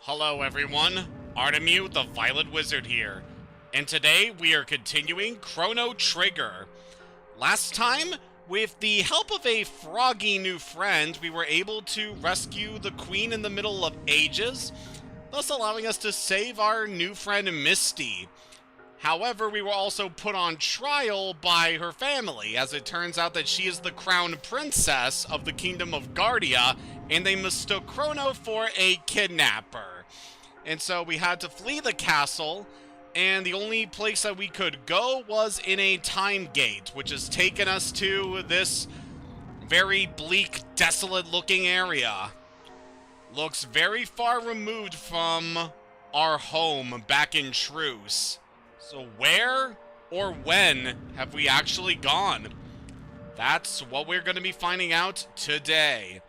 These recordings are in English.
Hello everyone, Artemu the Violet Wizard here, and today we are continuing Chrono Trigger. Last time, with the help of a froggy new friend, we were able to rescue the Queen in the Middle of Ages, thus allowing us to save our new friend Misty. However, we were also put on trial by her family, as it turns out that she is the crown princess of the Kingdom of Guardia, and they mistook Crono for a kidnapper. And so we had to flee the castle, and the only place that we could go was in a time gate, which has taken us to this very bleak, desolate-looking area. Looks very far removed from our home back in Truce. So where or when have we actually gone? That's what we're going to be finding out today.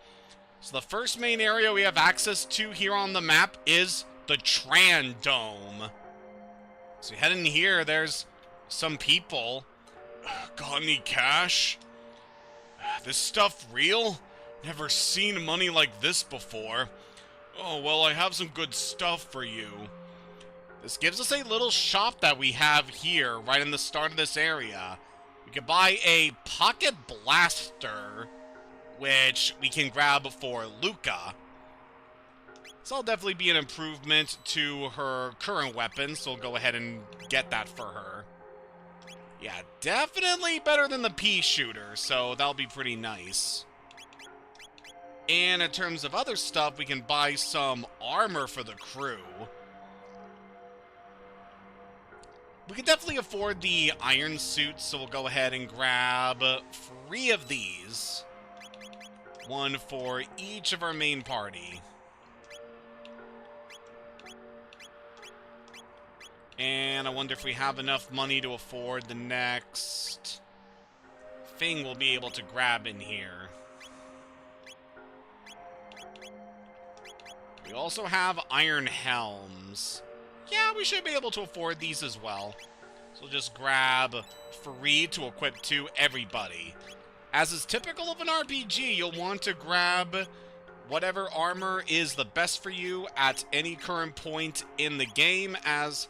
So the first main area we have access to here on the map is the Tran Dome. So we head in here, there's some people. Got any cash? This stuff real? Never seen money like this before. Oh, well, I have some good stuff for you. This gives us a little shop that we have here, right in the start of this area. We can buy a pocket blaster, which we can grab for Luca. This will definitely be an improvement to her current weapon, so we'll go ahead and get that for her. Yeah, definitely better than the pea shooter, so that'll be pretty nice. And in terms of other stuff, we can buy some armor for the crew. We can definitely afford the iron suits, so we'll go ahead and grab 3 of these. 1 for each of our main party. And I wonder if we have enough money to afford the next thing we'll be able to grab in here. We also have iron helms. Yeah, we should be able to afford these as well. So we'll just grab 3 to equip to everybody. As is typical of an RPG, you'll want to grab whatever armor is the best for you at any current point in the game, as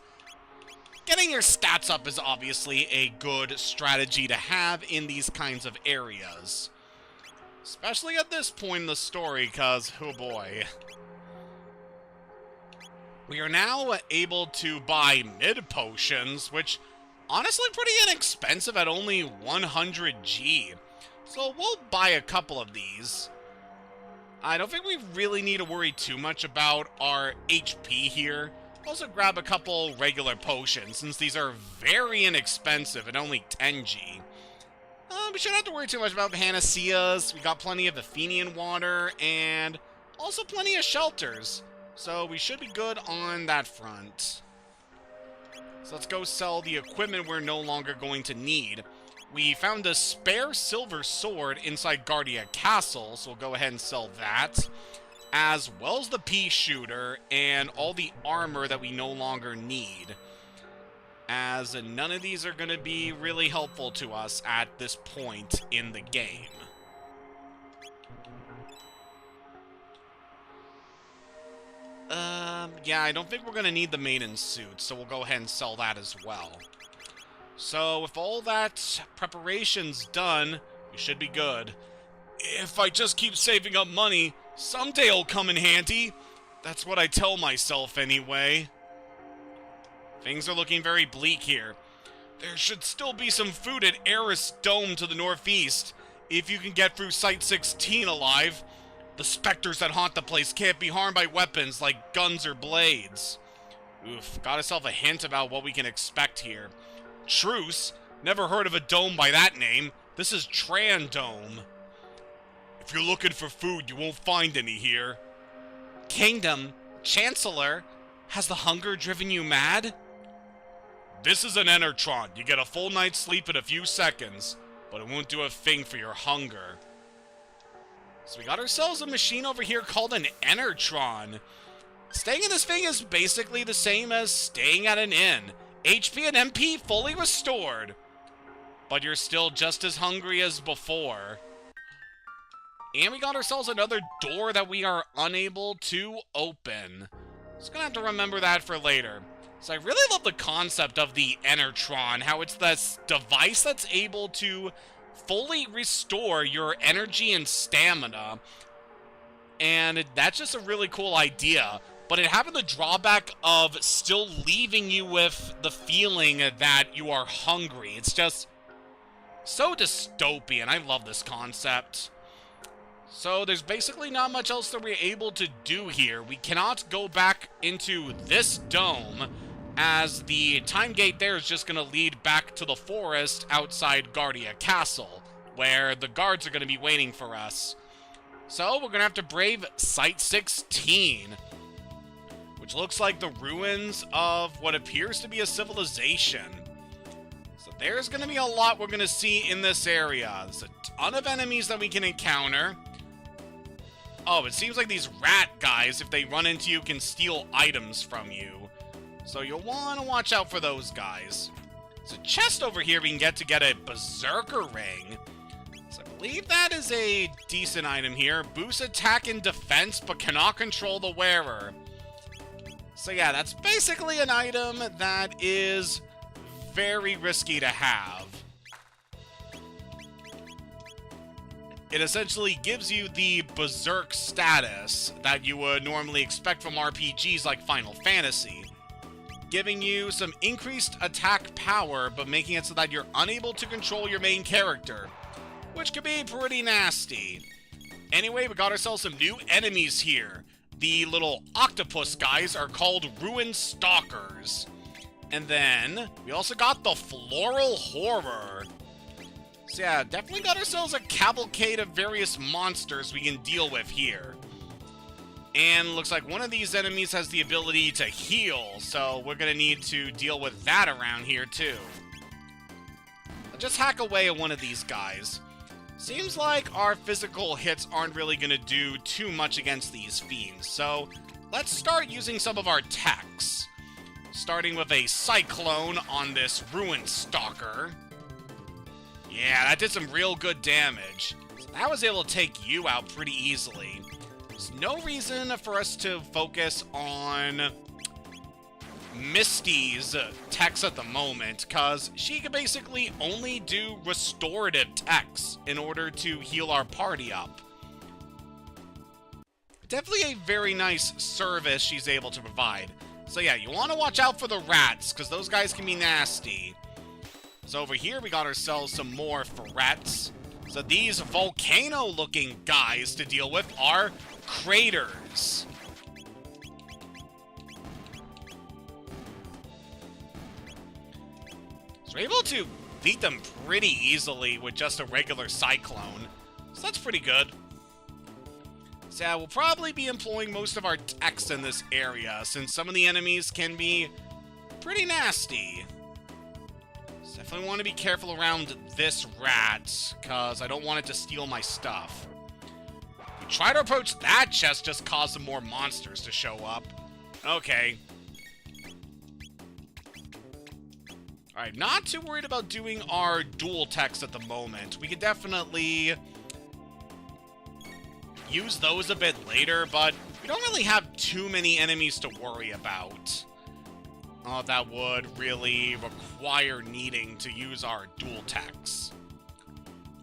getting your stats up is obviously a good strategy to have in these kinds of areas. Especially at this point in the story, because, oh boy. We are now able to buy mid-potions, which honestly pretty inexpensive at only 100G. So we'll buy a couple of these. I don't think we really need to worry too much about our HP here. Also grab a couple regular potions, since these are very inexpensive at only 10G. We shouldn't have to worry too much about panaceas. We got plenty of Athenian water, and also plenty of shelters. So we should be good on that front. So let's go sell the equipment we're no longer going to need. We found a spare silver sword inside Guardia Castle, so we'll go ahead and sell that. As well as the pea shooter and all the armor that we no longer need. As none of these are going to be really helpful to us at this point in the game. Yeah, I don't think we're going to need the maiden suit, so we'll go ahead and sell that as well. So, with all that preparations done, we should be good. If I just keep saving up money, someday it'll come in handy. That's what I tell myself anyway. Things are looking very bleak here. There should still be some food at Eris Dome to the northeast, if you can get through Site 16 alive. The specters that haunt the place can't be harmed by weapons like guns or blades. Oof, got ourselves a hint about what we can expect here. Truce? Never heard of a dome by that name. This is Tran Dome. If you're looking for food, you won't find any here. Kingdom? Chancellor? Has the hunger driven you mad? This is an Enertron. You get a full night's sleep in a few seconds, but it won't do a thing for your hunger. So we got ourselves a machine over here called an Enertron. Staying in this thing is basically the same as staying at an inn. HP and MP fully restored. But you're still just as hungry as before. And we got ourselves another door that we are unable to open. Just gonna have to remember that for later. So I really love the concept of the Enertron, how it's this device that's able to fully restore your energy and stamina. And that's just a really cool idea. But it having the drawback of still leaving you with the feeling that you are hungry. It's just so dystopian. I love this concept. So there's basically not much else that we're able to do here. We cannot go back into this dome, as the time gate there is just going to lead back to the forest outside Guardia Castle, where the guards are going to be waiting for us. So we're going to have to brave Site 16, which looks like the ruins of what appears to be a civilization. So there's going to be a lot we're going to see in this area. There's a ton of enemies that we can encounter. Oh, it seems like these rat guys, if they run into you, can steal items from you. So you'll want to watch out for those guys. There's a chest over here we can get a berserker ring. So I believe that is a decent item here. Boosts attack and defense, but cannot control the wearer. So yeah, that's basically an item that is very risky to have. It essentially gives you the berserk status that you would normally expect from RPGs like Final Fantasy, giving you some increased attack power, but making it so that you're unable to control your main character, which could be pretty nasty. Anyway, we got ourselves some new enemies here. The little octopus guys are called Ruin Stalkers. And then, we also got the Floral Horror. So yeah, definitely got ourselves a cavalcade of various monsters we can deal with here. And looks like one of these enemies has the ability to heal, so we're going to need to deal with that around here too. I'll just hack away at one of these guys. Seems like our physical hits aren't really going to do too much against these fiends, so let's start using some of our techs. Starting with a Cyclone on this Ruin Stalker. Yeah, that did some real good damage. So that was able to take you out pretty easily. There's no reason for us to focus on Misty's techs at the moment, because she can basically only do restorative techs in order to heal our party up. Definitely a very nice service she's able to provide. So yeah, you want to watch out for the rats, because those guys can be nasty. So over here, we got ourselves some more threats. So these volcano-looking guys to deal with are craters. So we're able to beat them pretty easily with just a regular cyclone. So that's pretty good. So yeah, we'll probably be employing most of our techs in this area, since some of the enemies can be pretty nasty. Definitely want to be careful around this rat, because I don't want it to steal my stuff. We try to approach that chest, just cause some more monsters to show up. Okay. Alright, not too worried about doing our dual techs at the moment. We could definitely use those a bit later, but we don't really have too many enemies to worry about. That would really require needing to use our dual techs.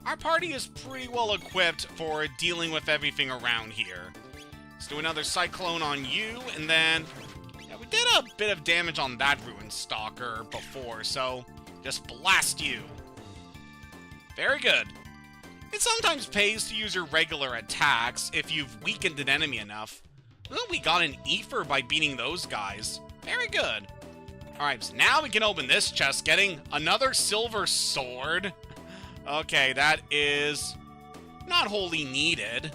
Our party is pretty well equipped for dealing with everything around here. Let's do another Cyclone on you, and then yeah, we did a bit of damage on that Ruin Stalker before, so just blast you. Very good. It sometimes pays to use your regular attacks if you've weakened an enemy enough. Ooh, we got an Ether by beating those guys. Very good. Alright, so now we can open this chest, getting another silver sword. Okay, that is not wholly needed.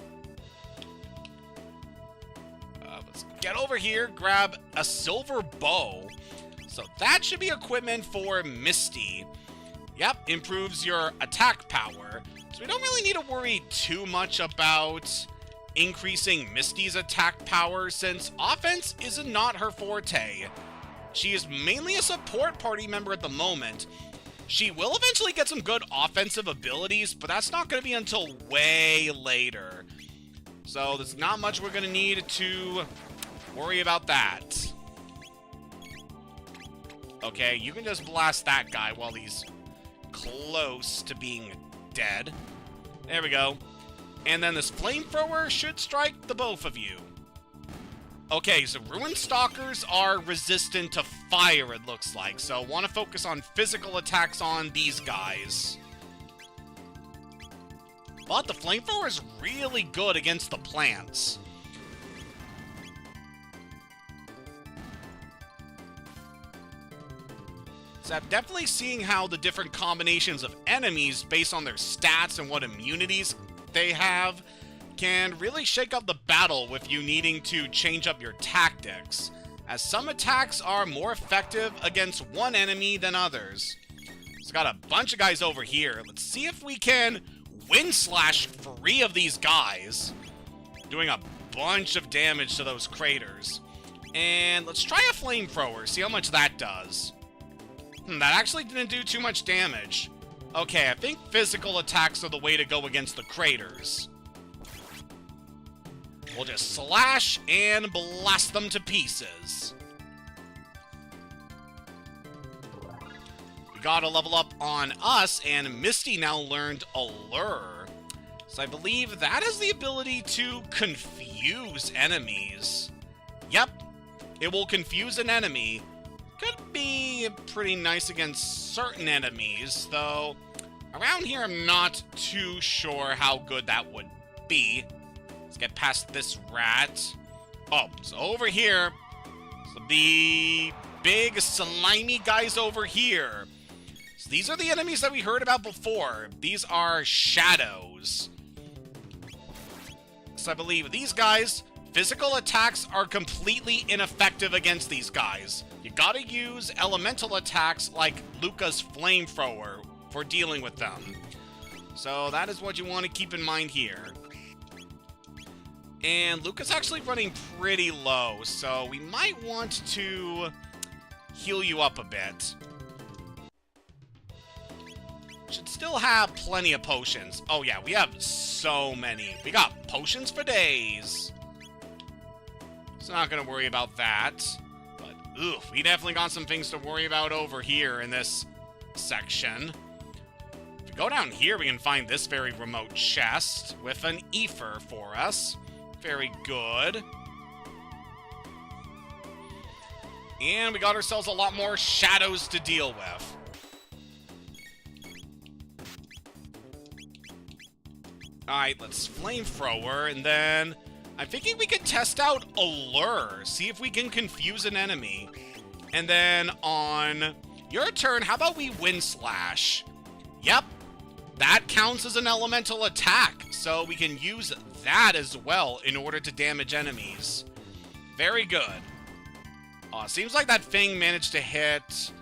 Let's get over here, grab a silver bow. So that should be equipment for Misty. Yep, improves your attack power. So we don't really need to worry too much about increasing Misty's attack power, since offense is not her forte. She is mainly a support party member at the moment. She will eventually get some good offensive abilities, but that's not going to be until way later. So there's not much we're going to need to Worry about that. Okay, you can just blast that guy while he's close to being dead. There we go. And then this flamethrower should strike the both of you. Okay, so Ruin Stalkers are resistant to fire, it looks like. So want to focus on physical attacks on these guys. But the flamethrower is really good against the plants. So I'm definitely seeing how the different combinations of enemies based on their stats and what immunities they have can really shake up the battle with you needing to change up your tactics, as some attacks are more effective against one enemy than others. It's got a bunch of guys over here. Let's see if we can wind slash 3 of these guys, doing a bunch of damage to those craters. And let's try a flamethrower, see how much that does. That actually didn't do too much damage. Okay, I think physical attacks are the way to go against the craters. We'll just slash and blast them to pieces. We gotta level up on us, and Misty now learned Allure. So I believe that has the ability to confuse enemies. Yep, it will confuse an enemy. Could be pretty nice against certain enemies, though around here I'm not too sure how good that would be. Let's get past this rat. Oh, so over here, so the big slimy guys over here. So these are the enemies that we heard about before. These are shadows. So I believe these guys, physical attacks are completely ineffective against these guys. You gotta use elemental attacks like Luca's flamethrower for dealing with them. So that is what you want to keep in mind here. And Luca's actually running pretty low, so we might want to heal you up a bit. Should still have plenty of potions. Oh yeah, we have so many. We got potions for days. So not gonna worry about that. But, oof, we definitely got some things to worry about over here in this section. If we go down here, we can find this very remote chest with an ether for us. Very good. And we got ourselves a lot more shadows to deal with. Alright, let's flamethrower, and then I'm thinking we could test out Allure, see if we can confuse an enemy. And then on your turn, how about we wind slash? Yep, that counts as an elemental attack, so we can use that as well in order to damage enemies. Very good. Seems like that thing managed to hit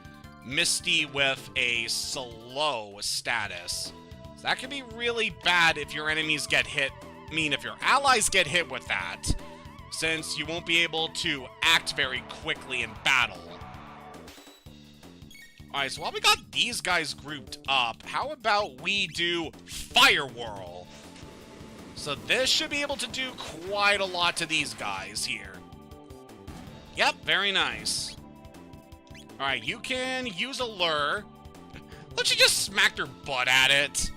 Misty with a slow status. So that could be really bad if your enemies get hit. I mean, if your allies get hit with that, since you won't be able to act very quickly in battle. Alright, so while we got these guys grouped up, how about we do Fire Whirl? So this should be able to do quite a lot to these guys here. Yep, very nice. Alright, you can use a lure. Let's just smack their butt at it.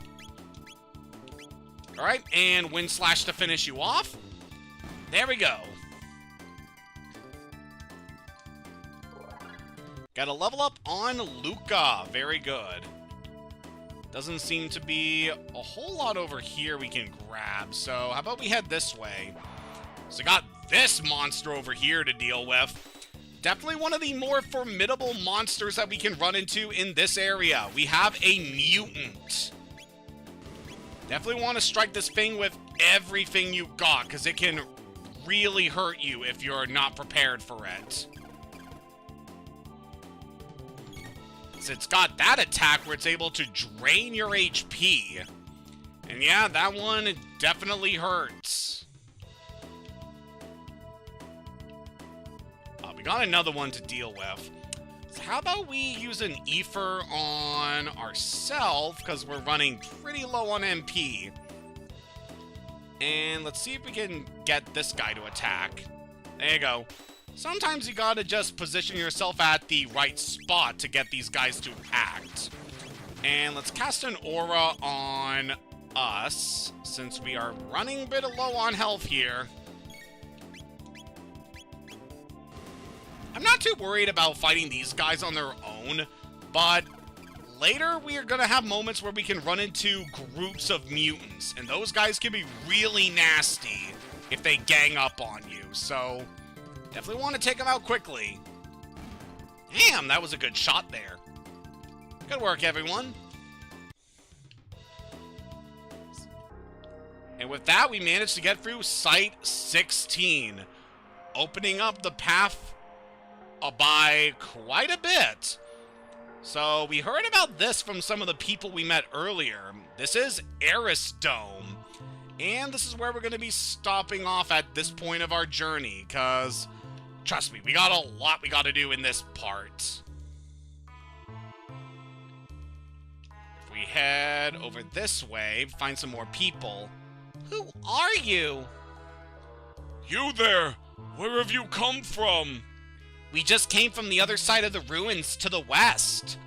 Alright, and wind slash to finish you off. There we go. Got a level up on Luca. Very good. Doesn't seem to be a whole lot over here we can grab, so how about we head this way? So got this monster over here to deal with. Definitely one of the more formidable monsters that we can run into in this area. We have a mutant. Definitely want to strike this thing with everything you got, because it can really hurt you if you're not prepared for it. So it's got that attack where it's able to drain your HP. And yeah, that one definitely hurts. We got another one to deal with. So how about we use an ether on ourselves, because we're running pretty low on MP. And let's see if we can get this guy to attack. There you go. Sometimes you gotta just position yourself at the right spot to get these guys to act. And let's cast an aura on us, since we are running a bit low on health here. I'm not too worried about fighting these guys on their own, but later we are going to have moments where we can run into groups of mutants, and those guys can be really nasty if they gang up on you, so definitely want to take them out quickly. Damn, that was a good shot there. Good work, everyone. And with that, we managed to get through Site 16, opening up the path by quite a bit. So we heard about this from some of the people we met earlier. This is Eris Dome, and this is where we're going to be stopping off at this point of our journey, because trust me, we got a lot we got to do in this part. If we head over this way, find some more people. Who are you? You there! Where have you come from? We just came from the other side of the ruins to the west.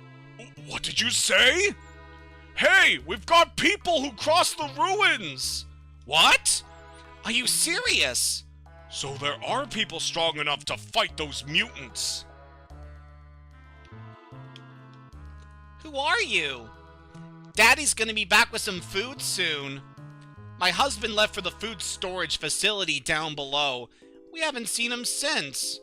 What did you say? Hey, we've got people who crossed the ruins! What? Are you serious? So there are people strong enough to fight those mutants. Who are you? Daddy's gonna be back with some food soon. My husband left for the food storage facility down below. We haven't seen him since.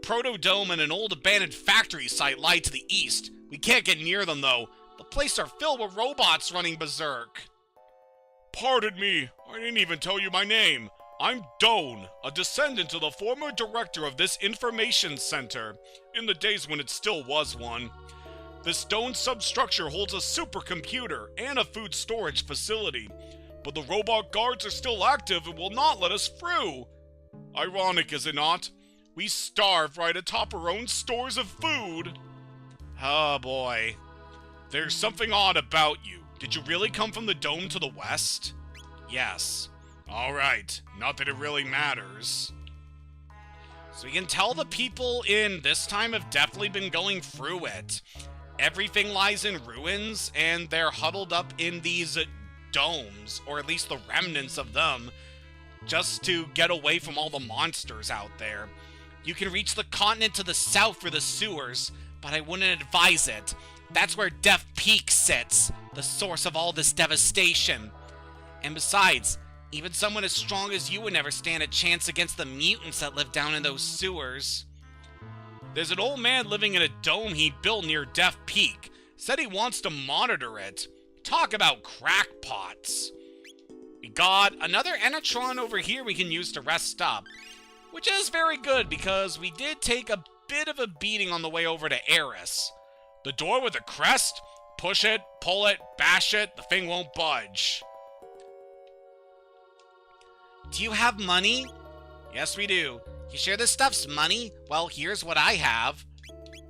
Proto-Dome and an old abandoned factory site lie to the east. We can't get near them, though. The places are filled with robots running berserk. Pardon me, I didn't even tell you my name. I'm Doan, a descendant of the former director of this information center, in the days when it still was one. This Doan substructure holds a supercomputer and a food storage facility, but the robot guards are still active and will not let us through. Ironic, is it not? We starve right atop our own stores of food. Oh boy. There's something odd about you. Did you really come from the dome to the west? Yes. Alright, not that it really matters. So we can tell the people in this time have definitely been going through it. Everything lies in ruins, and they're huddled up in these domes, or at least the remnants of them, just to get away from all the monsters out there. You can reach the continent to the south for the sewers, but I wouldn't advise it. That's where Death Peak sits, the source of all this devastation. And besides, even someone as strong as you would never stand a chance against the mutants that live down in those sewers. There's an old man living in a dome he built near Death Peak. Said he wants to monitor it. Talk about crackpots. We got another Enetron over here we can use to rest up, which is very good because we did take a bit of a beating on the way over to Eris. The door with the crest? Push it, pull it, bash it, the thing won't budge. Do you have money? Yes, we do. You sure this stuff's money? Well, here's what I have.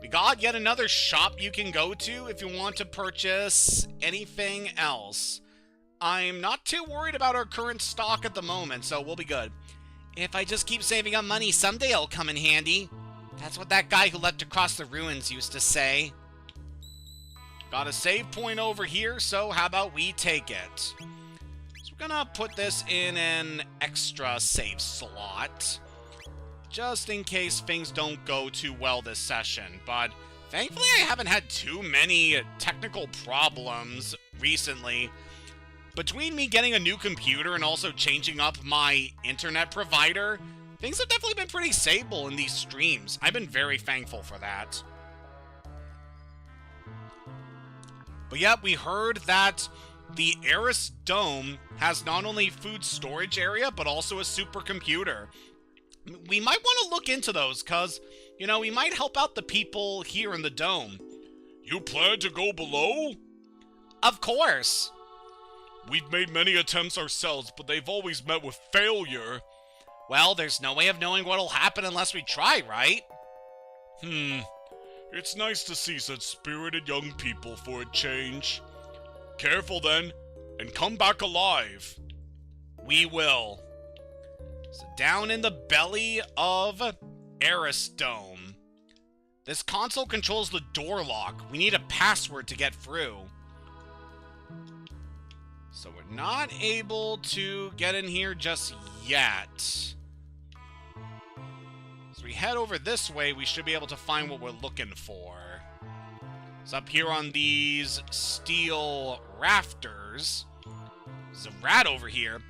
We got yet another shop you can go to if you want to purchase anything else. I'm not too worried about our current stock at the moment, so we'll be good. If I just keep saving up money, someday it'll come in handy. That's what that guy who left across the ruins used to say. Got a save point over here, so how about we take it? So we're gonna put this in an extra save slot, just in case things don't go too well this session, but thankfully I haven't had too many technical problems recently. Between me getting a new computer and also changing up my internet provider, things have definitely been pretty stable in these streams. I've been very thankful for that. But yeah, we heard that the Eris Dome has not only food storage area, but also a supercomputer. We might want to look into those, because, you know, we might help out the people here in the dome. You plan to go below? Of course. We've made many attempts ourselves, but they've always met with failure. Well, there's no way of knowing what'll happen unless we try, right? It's nice to see such spirited young people for a change. Careful then, and come back alive. We will. So down in the belly of Dome. This console controls the door lock. We need a password to get through. So we're not able to get in here just yet. So we head over this way, we should be able to find what we're looking for. It's up here on these steel rafters. There's a rat over here.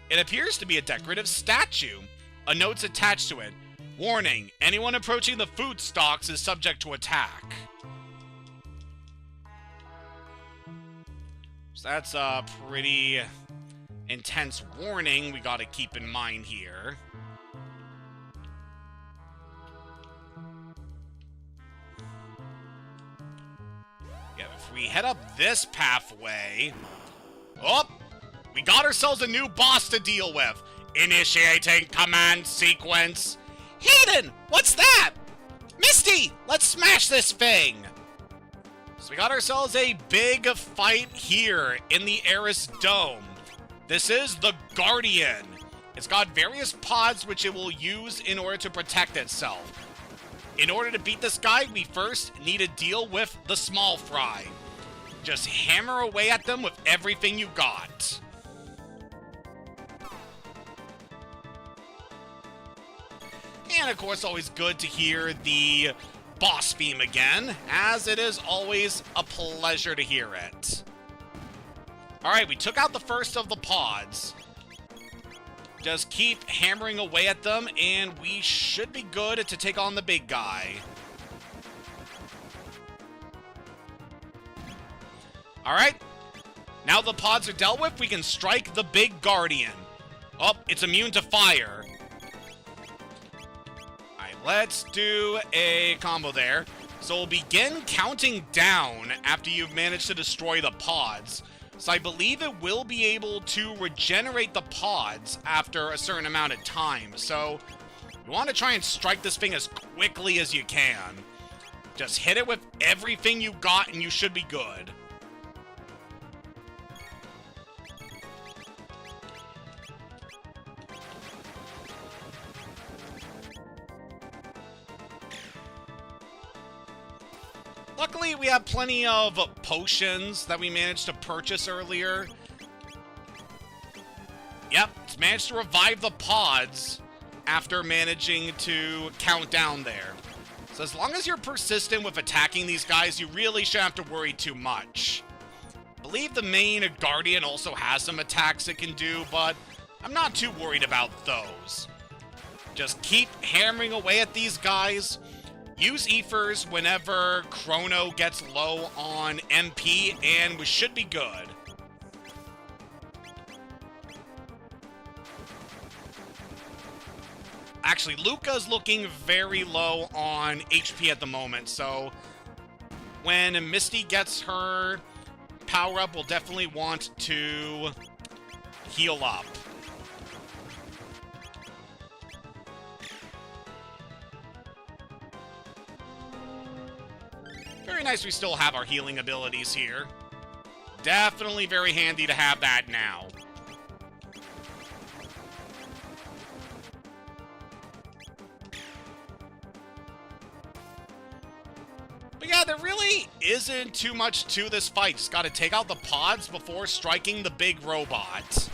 It appears to be a decorative statue. A note's attached to it. Warning, anyone approaching the food stocks is subject to attack. So that's a pretty intense warning we gotta keep in mind here. Yeah, if we head up this pathway... Oh! We got ourselves a new boss to deal with! Initiating command sequence... Hayden! What's that? Misty! Let's smash this thing! So we got ourselves a big fight here in the Dome. This is the Guardian. It's got various pods which it will use in order to protect itself. In order to beat this guy, we first need to deal with the small fry. Just hammer away at them with everything you got. And of course, always good to hear the boss theme again, as it is always a pleasure to hear it. Alright, we took out the first of the pods. Just keep hammering away at them, and we should be good to take on the big guy. Alright, now the pods are dealt with, we can strike the big Guardian. Oh, it's immune to fire. Let's do a combo there. So we'll begin counting down after you've managed to destroy the pods. So I believe it will be able to regenerate the pods after a certain amount of time. So you want to try and strike this thing as quickly as you can. Just hit it with everything you got and you should be good. Luckily, we have plenty of potions that we managed to purchase earlier. Yep, it's managed to revive the pods after managing to count down there. So as long as you're persistent with attacking these guys, you really shouldn't have to worry too much. I believe the main Guardian also has some attacks it can do, but I'm not too worried about those. Just keep hammering away at these guys. Use ethers whenever Chrono gets low on MP, and we should be good. Actually, Luca's looking very low on HP at the moment, so when Misty gets her power-up, we'll definitely want to heal up. Very nice we still have our healing abilities here. Definitely very handy to have that now. But yeah, there really isn't too much to this fight. Just gotta take out the pods before striking the big robot.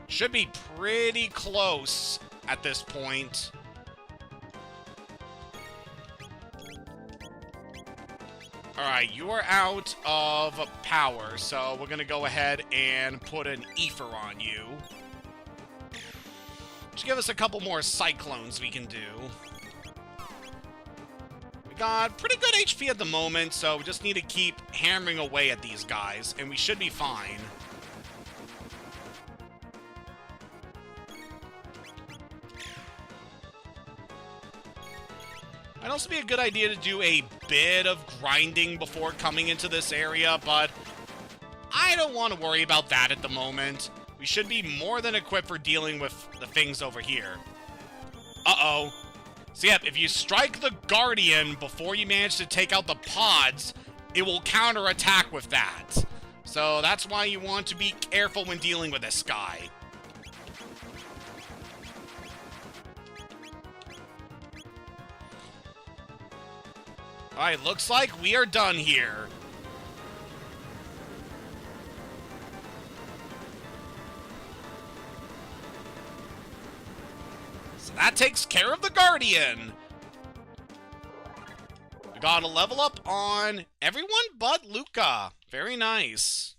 Should be pretty close at this point. Alright, you are out of power, so we're gonna go ahead and put an ether on you. Just give us a couple more cyclones we can do. We got pretty good HP at the moment, so we just need to keep hammering away at these guys, and we should be fine. It'd also be a good idea to do a bit of grinding before coming into this area, but I don't want to worry about that at the moment. We should be more than equipped for dealing with the things over here. Uh-oh. So yep, if you strike the Guardian before you manage to take out the pods, it will counterattack with that. So that's why you want to be careful when dealing with this guy. Alright, looks like we are done here. So that takes care of the Guardian. We got a level up on everyone but Luca. Very nice.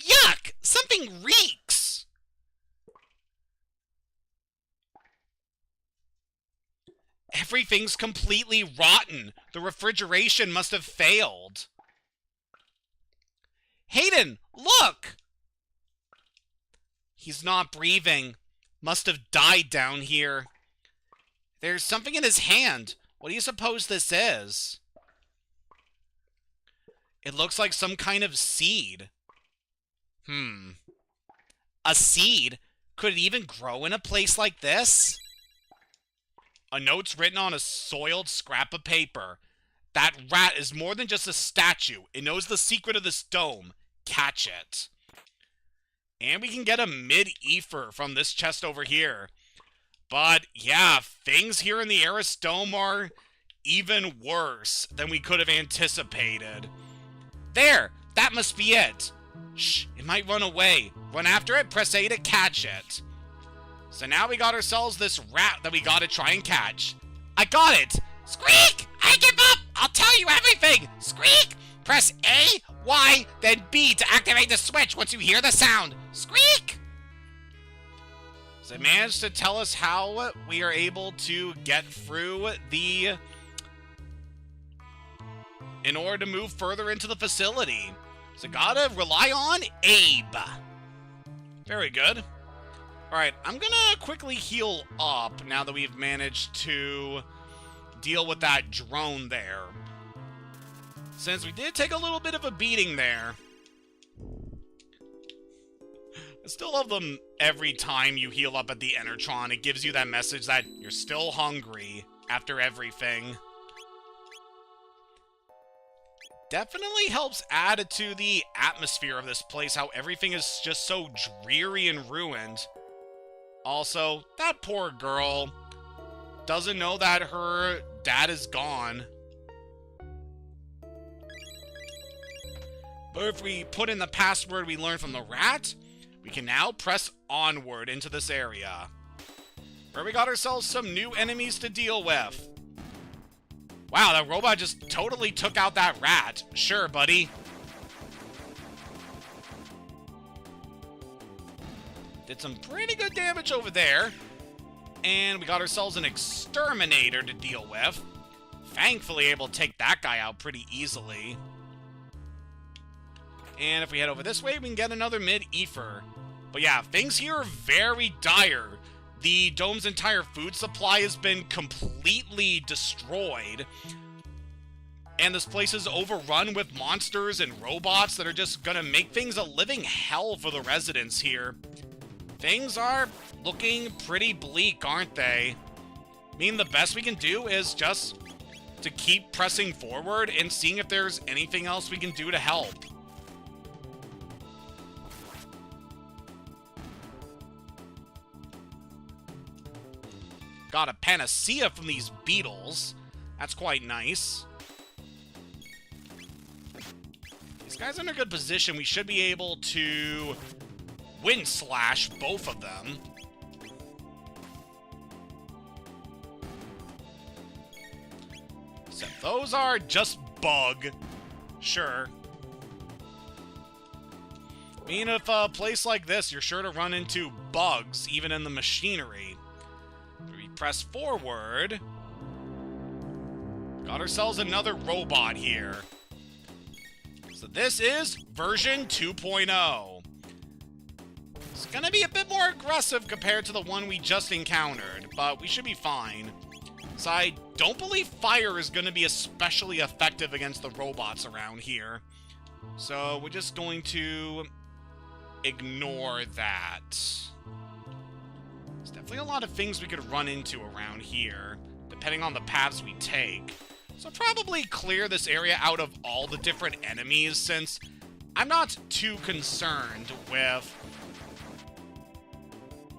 Yuck! Something reeks! Everything's completely rotten. The refrigeration must have failed. Hayden, look! He's not breathing. Must have died down here. There's something in his hand. What do you suppose this is? It looks like some kind of seed. A seed? Could it even grow in a place like this? A note's written on a soiled scrap of paper. That rat is more than just a statue. It knows the secret of this dome. Catch it. And we can get a mid-ether from this chest over here. But, yeah, things here in the Eris Dome are even worse than we could have anticipated. There! That must be it! Shh, it might run away. Run after it, press A to catch it. So now we got ourselves this rat that we gotta try and catch. I got it! Squeak! I give up! I'll tell you everything! Squeak! Press A, Y, then B to activate the switch once you hear the sound. Squeak! So it managed to tell us how we are able to get through the... in order to move further into the facility. So gotta rely on Abe. Very good. Alright, I'm gonna quickly heal up now that we've managed to deal with that drone there. Since we did take a little bit of a beating there. I still love them every time you heal up at the Enertron. It gives you that message that you're still hungry after everything. Definitely helps add to the atmosphere of this place, how everything is just so dreary and ruined. Also, that poor girl doesn't know that her dad is gone. But if we put in the password we learned from the rat, we can now press onward into this area, where we got ourselves some new enemies to deal with. Wow, that robot just totally took out that rat. Sure, buddy. Did some pretty good damage over there. And we got ourselves an exterminator to deal with. Thankfully able to take that guy out pretty easily. And if we head over this way, we can get another mid-ether. But yeah, things here are very dire. The dome's entire food supply has been completely destroyed. And this place is overrun with monsters and robots that are just gonna make things a living hell for the residents here. Things are looking pretty bleak, aren't they? I mean, the best we can do is just to keep pressing forward and seeing if there's anything else we can do to help. Got a panacea from these beetles. That's quite nice. These guys are in a good position. We should be able to wind slash both of them. So those are just bug. Sure. I mean, if a place like this, you're sure to run into bugs, even in the machinery. Press forward. Got ourselves another robot here. So this is version 2.0. It's gonna be a bit more aggressive compared to the one we just encountered, but we should be fine. So I don't believe fire is gonna be especially effective against the robots around here. So we're just going to ignore that. There's definitely a lot of things we could run into around here, depending on the paths we take. So probably clear this area out of all the different enemies, since I'm not too concerned with,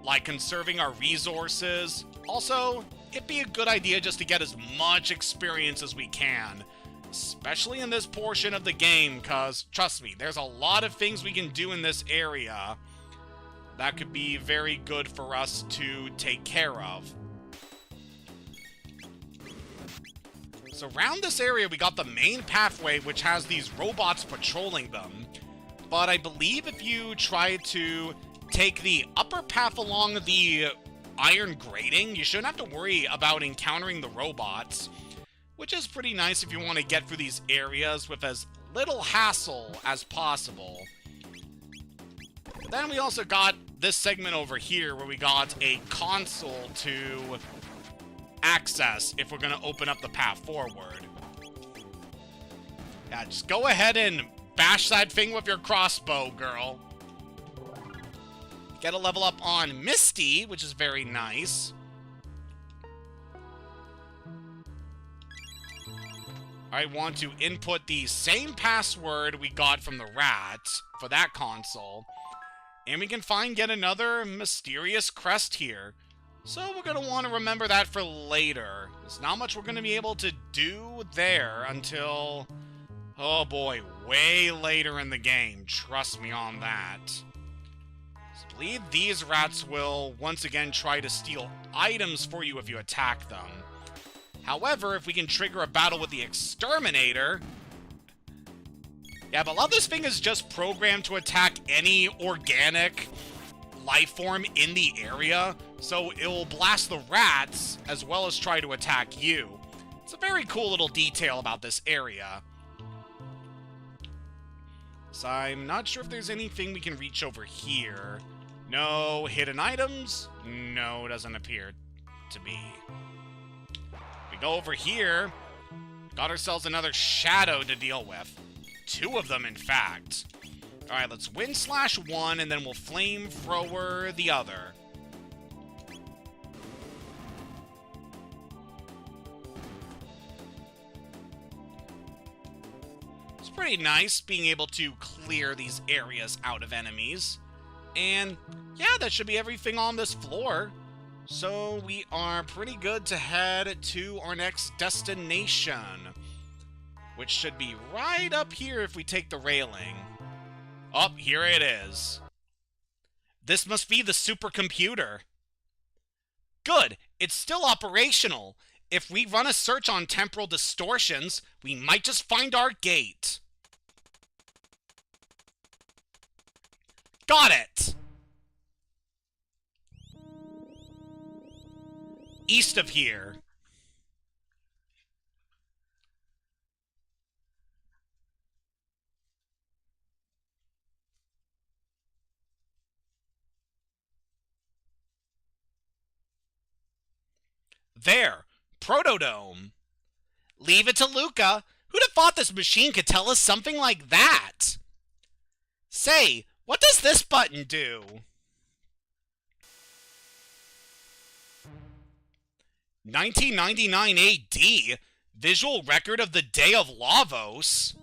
like, conserving our resources. Also, it'd be a good idea just to get as much experience as we can, especially in this portion of the game, because, trust me, there's a lot of things we can do in this area that could be very good for us to take care of. So around this area, we got the main pathway, which has these robots patrolling them. But I believe if you try to take the upper path along the iron grating, you shouldn't have to worry about encountering the robots, which is pretty nice if you want to get through these areas with as little hassle as possible. Then we also got this segment over here where we got a console to access if we're going to open up the path forward. Yeah, just go ahead and bash that thing with your crossbow, girl. Get a level up on Misty, which is very nice. I want to input the same password we got from the rat for that console. And we can find yet another mysterious crest here. So we're going to want to remember that for later. There's not much we're going to be able to do there until, oh boy, way later in the game. Trust me on that. I believe these rats will once again try to steal items for you if you attack them. However, if we can trigger a battle with the exterminator... Yeah, but a lot of this thing is just programmed to attack any organic life form in the area, so it will blast the rats as well as try to attack you. It's a very cool little detail about this area. So I'm not sure if there's anything we can reach over here. No hidden items? No, doesn't appear to be. We go over here. Got ourselves another shadow to deal with. 2 of them, in fact. Alright, let's wind slash one, and then we'll flamethrower the other. It's pretty nice being able to clear these areas out of enemies. And yeah, that should be everything on this floor. So we are pretty good to head to our next destination, which should be right up here if we take the railing. Oh, here it is. This must be the supercomputer. Good, it's still operational. If we run a search on temporal distortions, we might just find our gate. Got it! East of here. There, Protodome. Leave it to Luca. Who'd have thought this machine could tell us something like that? Say, what does this button do? 1999 AD? Visual record of the Day of Lavos?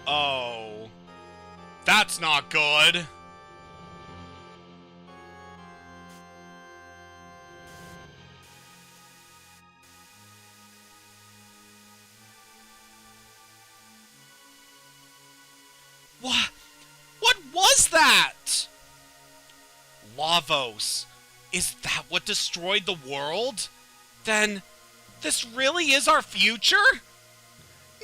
Oh, that's not good. What was that? Lavos. Is that what destroyed the world? Then, this really is our future?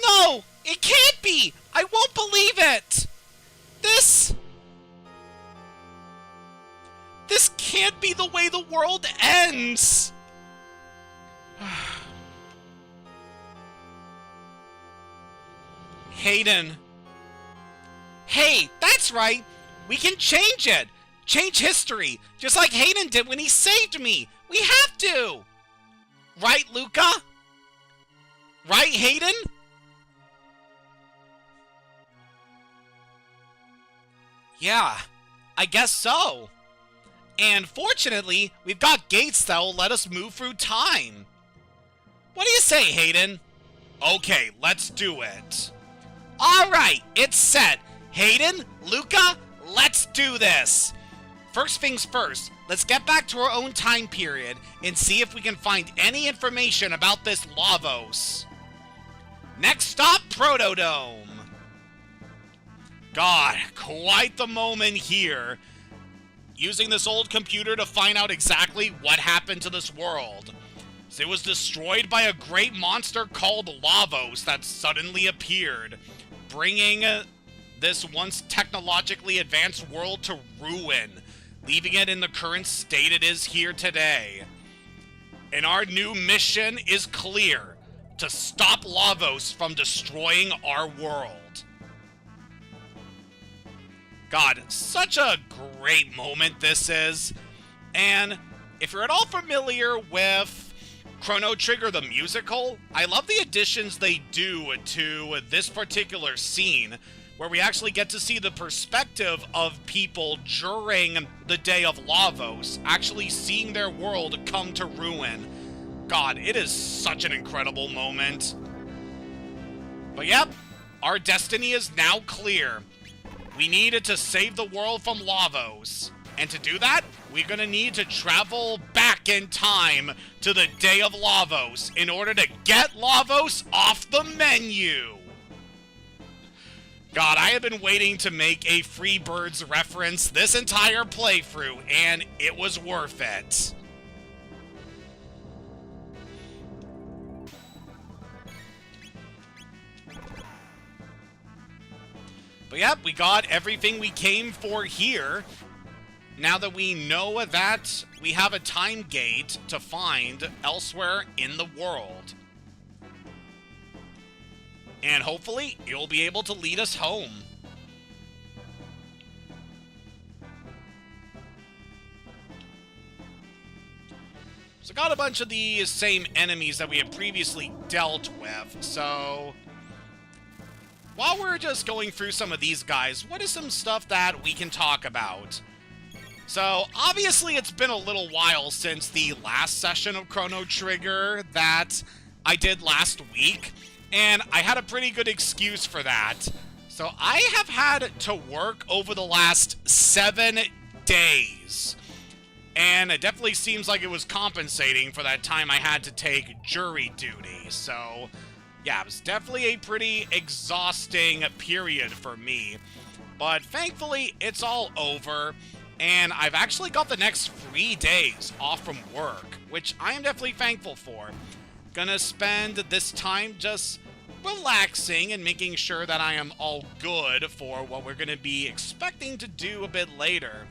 No! It can't be! I won't believe it! This can't be the way the world ends! Hayden. Hey, that's right! We can change it! Change history, just like Hayden did when he saved me! We have to! Right, Luca? Right, Hayden? Yeah, I guess so. And fortunately, we've got gates that will let us move through time. What do you say, Hayden? Okay, let's do it. Alright, it's set. Hayden, Luca, let's do this. First things first, let's get back to our own time period and see if we can find any information about this Lavos. Next stop, Protodome. God, quite the moment here. Using this old computer to find out exactly what happened to this world. So it was destroyed by a great monster called Lavos that suddenly appeared, bringing this once technologically advanced world to ruin, leaving it in the current state it is here today. And our new mission is clear: to stop Lavos from destroying our world. God, such a great moment this is. And if you're at all familiar with Chrono Trigger the musical, I love the additions they do to this particular scene, where we actually get to see the perspective of people during the day of Lavos, actually seeing their world come to ruin. God, it is such an incredible moment. But yep, our destiny is now clear. We needed to save the world from Lavos. And to do that, we're gonna need to travel back in time to the day of Lavos in order to get Lavos off the menu. God, I have been waiting to make a Freebirds reference this entire playthrough, and it was worth it. But yep, we got everything we came for here. Now that we know that we have a time gate to find elsewhere in the world. And hopefully, it'll be able to lead us home. So got a bunch of the same enemies that we had previously dealt with, so while we're just going through some of these guys, what is some stuff that we can talk about? So, obviously it's been a little while since the last session of Chrono Trigger that I did last week, and I had a pretty good excuse for that. So I have had to work over the last 7 days, and it definitely seems like it was compensating for that time I had to take jury duty, so yeah, it was definitely a pretty exhausting period for me. But thankfully, it's all over, and I've actually got the next 3 days off from work, which I am definitely thankful for. Gonna spend this time just relaxing and making sure that I am all good for what we're gonna be expecting to do a bit later.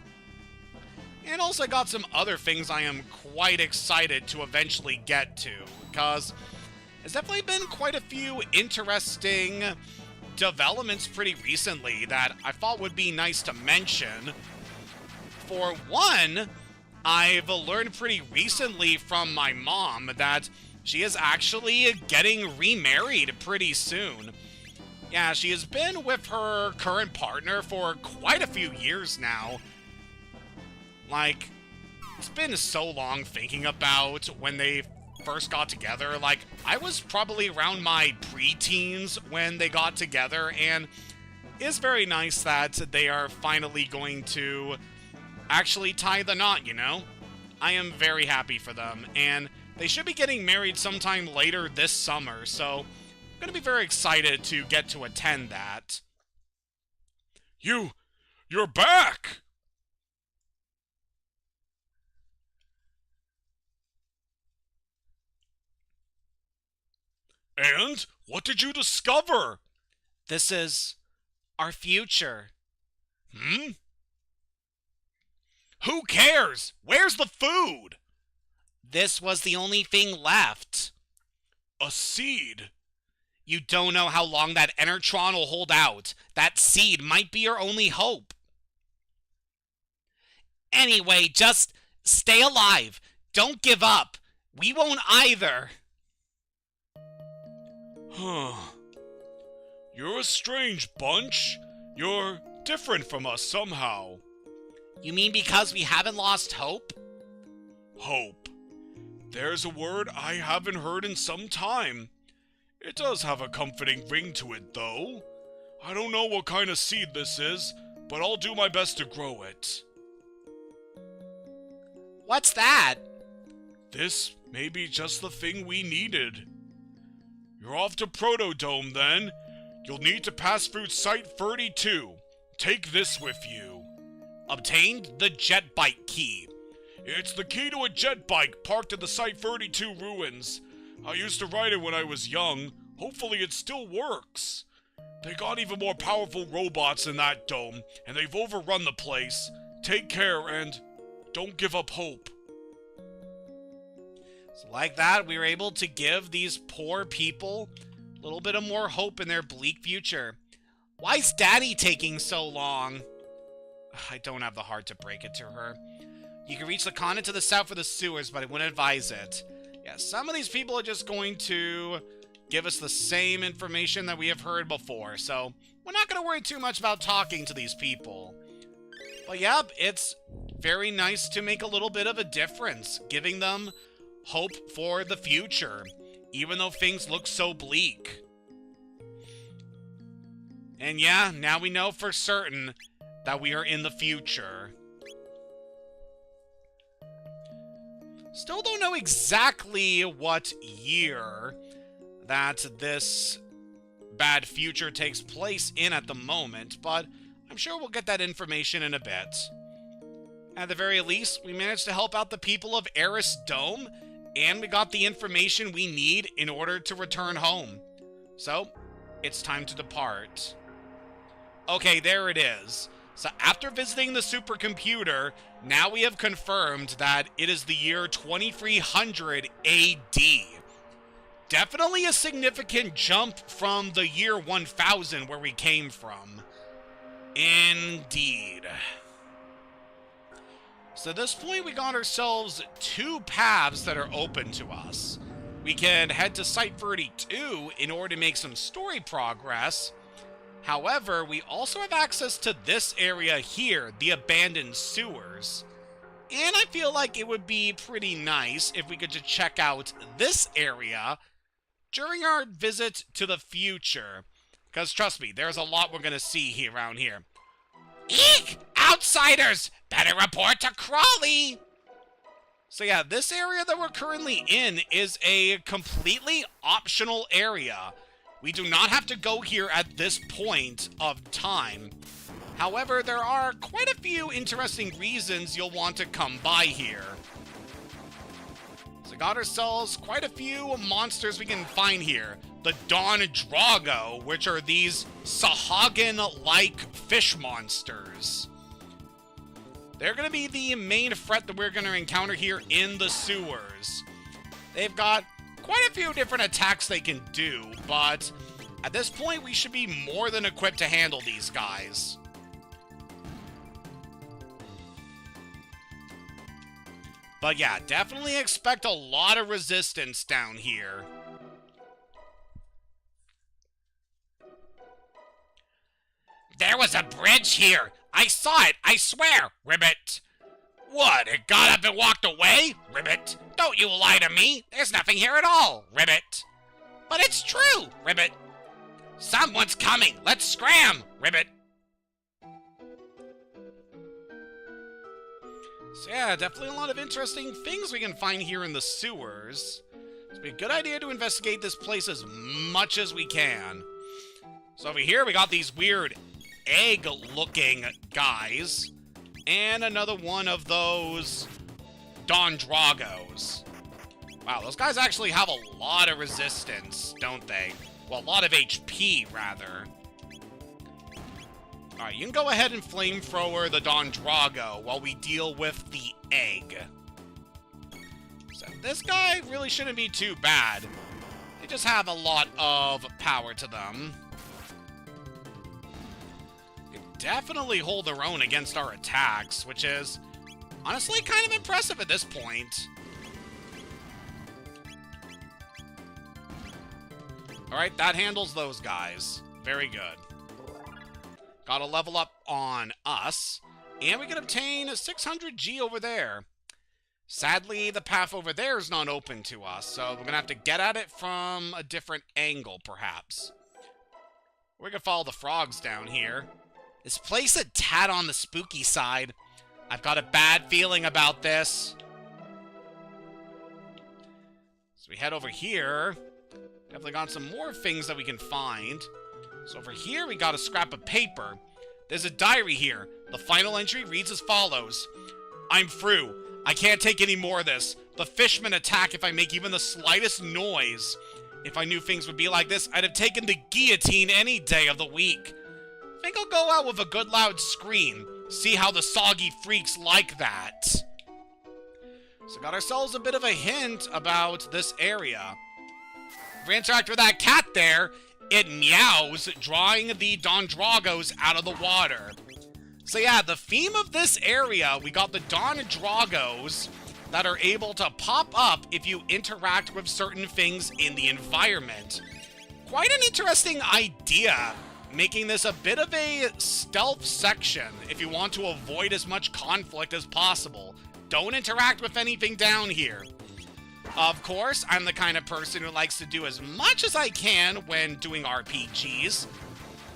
And also got some other things I am quite excited to eventually get to, because there's definitely been quite a few interesting developments pretty recently that I thought would be nice to mention. For one, I've learned pretty recently from my mom that she is actually getting remarried pretty soon. Yeah, she has been with her current partner for quite a few years now. Like, it's been so long thinking about when they first got together. Like, I was probably around my preteens when they got together, and it's very nice that they are finally going to actually tie the knot, you know? I am very happy for them, and they should be getting married sometime later this summer, so I'm gonna be very excited to get to attend that. You're back! And what did you discover? This is our future. Hmm? Who cares? Where's the food? This was the only thing left. A seed. You don't know how long that Enertron will hold out. That seed might be your only hope. Anyway, just stay alive. Don't give up. We won't either. Huh. You're a strange bunch. You're different from us somehow. You mean because we haven't lost hope? Hope. There's a word I haven't heard in some time. It does have a comforting ring to it, though. I don't know what kind of seed this is, but I'll do my best to grow it. What's that? This may be just the thing we needed. You're off to Protodome, then. You'll need to pass through Site 32. Take this with you. Obtained the jet bike key. It's the key to a jet bike parked at the Site 32 ruins. I used to ride it when I was young. Hopefully it still works. They got even more powerful robots in that dome, and they've overrun the place. Take care and don't give up hope. So like that, we were able to give these poor people a little bit of more hope in their bleak future. Why's Daddy taking so long? I don't have the heart to break it to her. You can reach the continent to the south for the sewers, but I wouldn't advise it. Yeah, some of these people are just going to give us the same information that we have heard before, so we're not going to worry too much about talking to these people. But yeah, it's very nice to make a little bit of a difference, giving them hope for the future, even though things look so bleak. And yeah, now we know for certain that we are in the future. Still don't know exactly what year that this bad future takes place in at the moment, but I'm sure we'll get that information in a bit. At the very least, we managed to help out the people of Eris Dome, and we got the information we need in order to return home. So, it's time to depart. Okay, there it is. So after visiting the supercomputer, now we have confirmed that it is the year 2300 AD. Definitely a significant jump from the year 1000 where we came from. Indeed. So at this point, we got ourselves two paths that are open to us. We can head to Site 32 in order to make some story progress. However, we also have access to this area here, the abandoned sewers. And I feel like it would be pretty nice if we could just check out this area during our visit to the future. Because trust me, there's a lot we're going to see here around here. Eek! Outsiders! Better report to Crawley! So yeah, this area that we're currently in is a completely optional area. We do not have to go here at this point of time. However, there are quite a few interesting reasons you'll want to come by here. So got ourselves quite a few monsters we can find here. The Dawn Drago, which are these Sahagin-like fish monsters. They're going to be the main threat that we're going to encounter here in the sewers. They've got quite a few different attacks they can do, but at this point we should be more than equipped to handle these guys. But yeah, definitely expect a lot of resistance down here. There was a bridge here! I saw it, I swear, Ribbit! What, it got up and walked away? Ribbit, don't you lie to me! There's nothing here at all, Ribbit! But it's true, Ribbit! Someone's coming! Let's scram, Ribbit! So yeah, definitely a lot of interesting things we can find here in the sewers. It's be a good idea to investigate this place as much as we can. So over here we got these weird egg-looking guys. And another one of those Dawn Dragos. Wow, those guys actually have a lot of resistance, don't they? Well, a lot of HP, rather. Alright, you can go ahead and flamethrower the Dawn Drago while we deal with the egg. So this guy really shouldn't be too bad. They just have a lot of power to them. They definitely hold their own against our attacks, which is Honestly, kind of impressive at this point. Alright, that handles those guys. Very good. Got a level up on us. And we can obtain 600 G over there. Sadly, the path over there is not open to us, so we're going to have to get at it from a different angle, perhaps. We can follow the frogs down here. This place a tad on the spooky side. I've got a bad feeling about this. So we head over here. Definitely got some more things that we can find. So over here, we got a scrap of paper. There's a diary here. The final entry reads as follows. I'm through. I can't take any more of this. The fishmen attack if I make even the slightest noise. If I knew things would be like this, I'd have taken the guillotine any day of the week. I think I'll go out with a good loud scream. See how the soggy freaks like that. So got ourselves a bit of a hint about this area. If we interact with that cat there, it meows, drawing the Dondragos out of the water. So yeah, the theme of this area, we got the Dondragos that are able to pop up if you interact with certain things in the environment. Quite an interesting idea, making this a bit of a stealth section if you want to avoid as much conflict as possible. Don't interact with anything down here. Of course, I'm the kind of person who likes to do as much as I can when doing RPGs.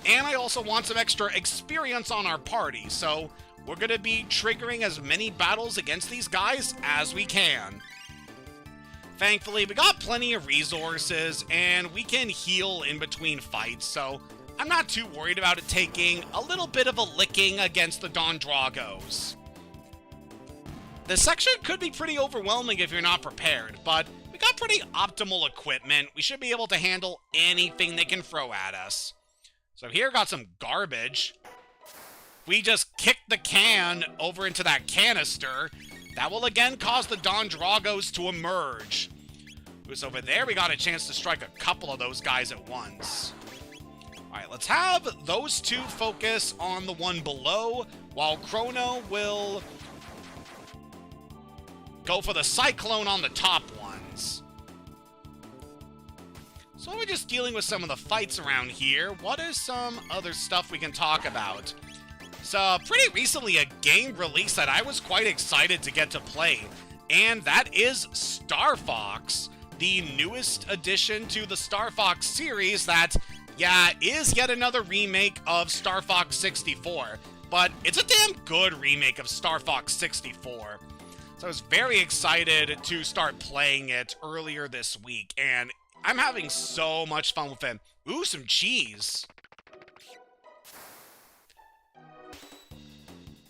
And I also want some extra experience on our party, so we're going to be triggering as many battles against these guys as we can. Thankfully, we got plenty of resources, and we can heal in between fights, so I'm not too worried about it taking a little bit of a licking against the Dondragos. This section could be pretty overwhelming if you're not prepared, but we got pretty optimal equipment. We should be able to handle anything they can throw at us. So here got some garbage. We just kick the can over into that canister. That will again cause the Dondragos to emerge. Who's over there? We got a chance to strike a couple of those guys at once. Alright, let's have those two focus on the one below, while Chrono will go for the cyclone on the top ones. So we're just dealing with some of the fights around here. What is some other stuff we can talk about? So, pretty recently a game released that I was quite excited to get to play, and that is Star Fox, the newest addition to the Star Fox series that, yeah, is yet another remake of Star Fox 64, but it's a damn good remake of Star Fox 64. So I was very excited to start playing it earlier this week, and I'm having so much fun with it. Ooh, some cheese.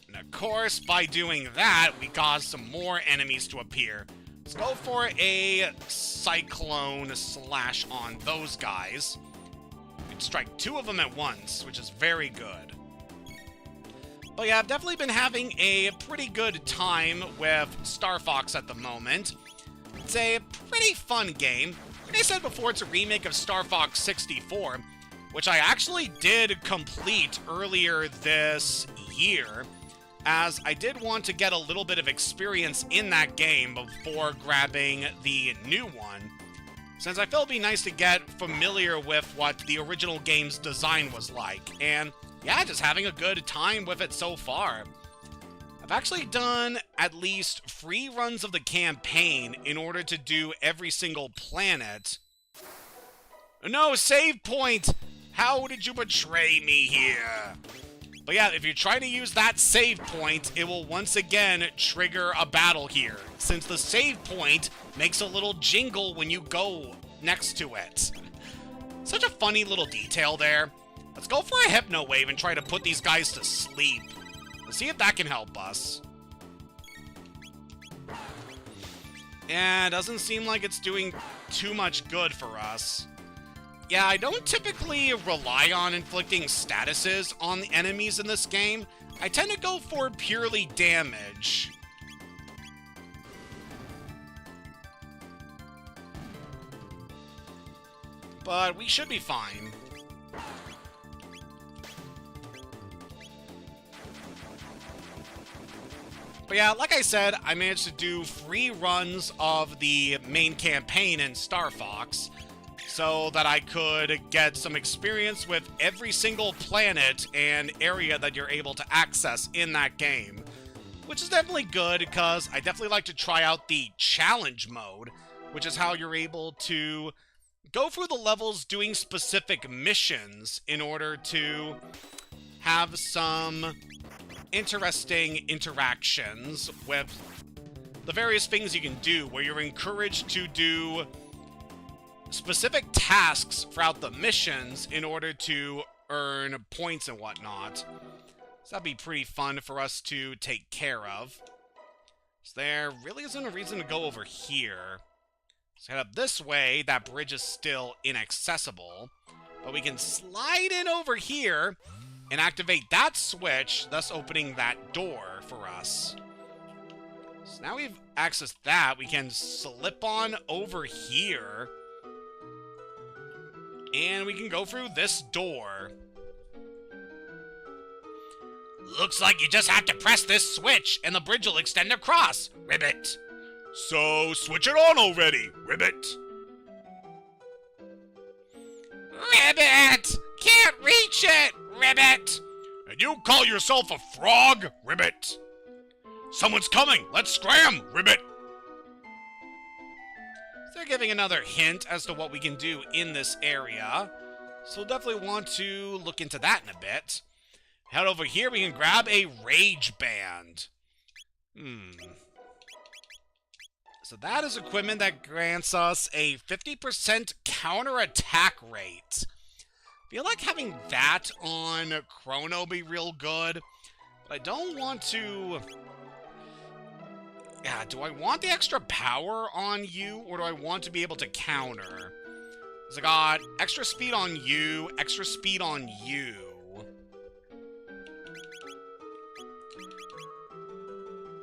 And of course, by doing that, we cause some more enemies to appear. Let's go for a cyclone slash on those guys. We can strike two of them at once, which is very good. But yeah, I've definitely been having a pretty good time with Star Fox at the moment. It's a pretty fun game. Like I said before, it's a remake of Star Fox 64, which I actually did complete earlier this year, as I did want to get a little bit of experience in that game before grabbing the new one, since I felt it'd be nice to get familiar with what the original game's design was like, and yeah, just having a good time with it so far. I've actually done at least 3 runs of the campaign in order to do every single planet. No, save point! How did you betray me here? But yeah, if you're trying to use that save point, it will once again trigger a battle here, since the save point makes a little jingle when you go next to it. Such a funny little detail there. Let's go for a Hypno Wave and try to put these guys to sleep. Let's see if that can help us. Yeah, it doesn't seem like it's doing too much good for us. Yeah, I don't typically rely on inflicting statuses on the enemies in this game. I tend to go for purely damage. But we should be fine. But yeah, like I said, I managed to do free runs of the main campaign in Star Fox, so that I could get some experience with every single planet and area that you're able to access in that game. Which is definitely good, because I definitely like to try out the challenge mode, which is how you're able to go through the levels doing specific missions in order to have some interesting interactions with the various things you can do, where you're encouraged to do specific tasks throughout the missions in order to earn points and whatnot. So that'd be pretty fun for us to take care of. So there really isn't a reason to go over here. Let's head up this way. That bridge is still inaccessible, but we can slide in over here and activate that switch, thus opening that door for us. So now we've accessed that, we can slip on over here, and we can go through this door. Looks like you just have to press this switch, and the bridge will extend across. Ribbit. So, switch it on already, Ribbit. Ribbit! Can't reach it, Ribbit! And you call yourself a frog, Ribbit? Someone's coming! Let's scram, Ribbit! They're giving another hint as to what we can do in this area, so we'll definitely want to look into that in a bit. Head over here, we can grab a rage band. So that is equipment that grants us a 50% counter-attack rate. I feel like having that on Chrono be real good, but I don't want to... Yeah, do I want the extra power on you, or do I want to be able to counter? Because I got extra speed on you, extra speed on you.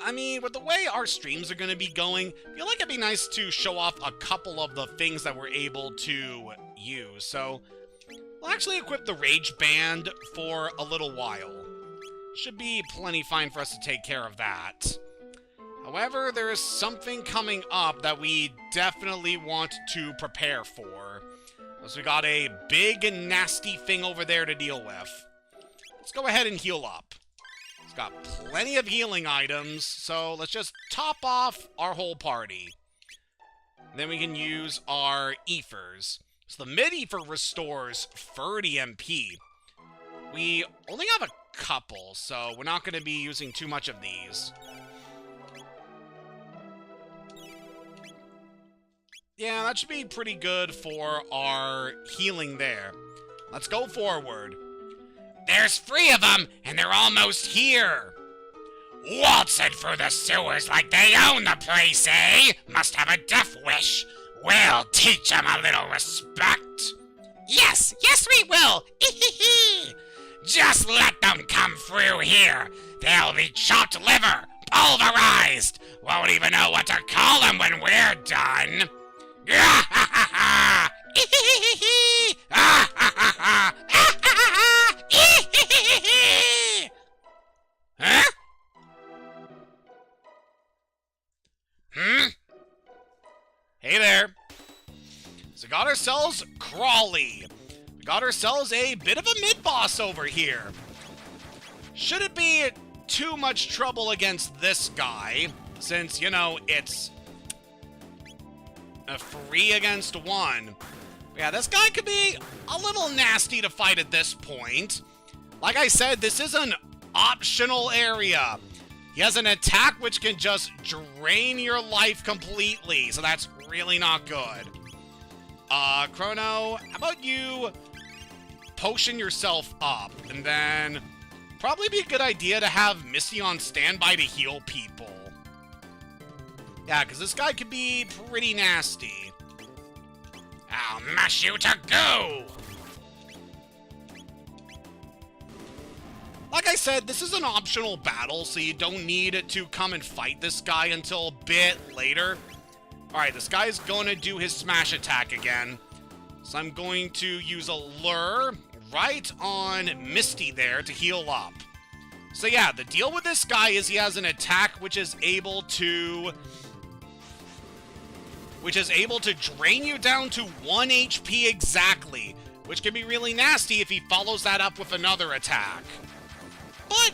I mean, with the way our streams are going to be going, I feel like it'd be nice to show off a couple of the things that we're able to use. So, we'll actually equip the Rage Band for a little while. Should be plenty fine for us to take care of that. However, there is something coming up that we definitely want to prepare for. So we got a big and nasty thing over there to deal with. Let's go ahead and heal up. It's got plenty of healing items, so let's just top off our whole party. Then we can use our ethers. So the mid-ether restores 30 MP. We only have a couple, so we're not going to be using too much of these. Yeah, that should be pretty good for our healing there. Let's go forward. There's 3 of them, and they're almost here. Waltzing through the sewers like they own the place, eh? Must have a death wish. We'll teach them a little respect. Yes, we will. Just let them come through here. They'll be chopped liver, pulverized. Won't even know what to call them when we're done. Huh? Hey there. So got ourselves Crawley. We got ourselves a bit of a mid-boss over here. Shouldn't be too much trouble against this guy, since, you know, it's a 3 against 1. Yeah, this guy could be a little nasty to fight at this point. Like I said, this is an optional area. He has an attack which can just drain your life completely, so that's really not good. Chrono, how about you potion yourself up, and then probably be a good idea to have Misty on standby to heal people. Yeah, because this guy could be pretty nasty. I'll mash you to go! Like I said, this is an optional battle, so you don't need to come and fight this guy until a bit later. Alright, this guy's going to do his smash attack again. So I'm going to use a lure right on Misty there to heal up. So yeah, the deal with this guy is he has an attack which is able to drain you down to 1 HP exactly, which can be really nasty if he follows that up with another attack. But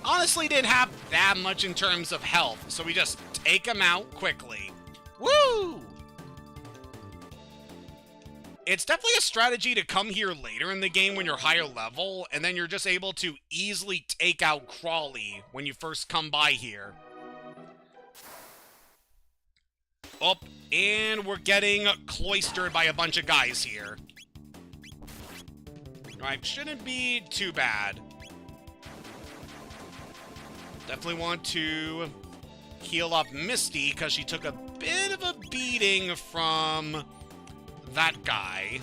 honestly didn't have that much in terms of health, so we just take him out quickly. Woo! It's definitely a strategy to come here later in the game when you're higher level, and then you're just able to easily take out Crawley when you first come by here. Oh, and we're getting cloistered by a bunch of guys here. Alright, shouldn't be too bad. Definitely want to heal up Misty, because she took a bit of a beating from that guy.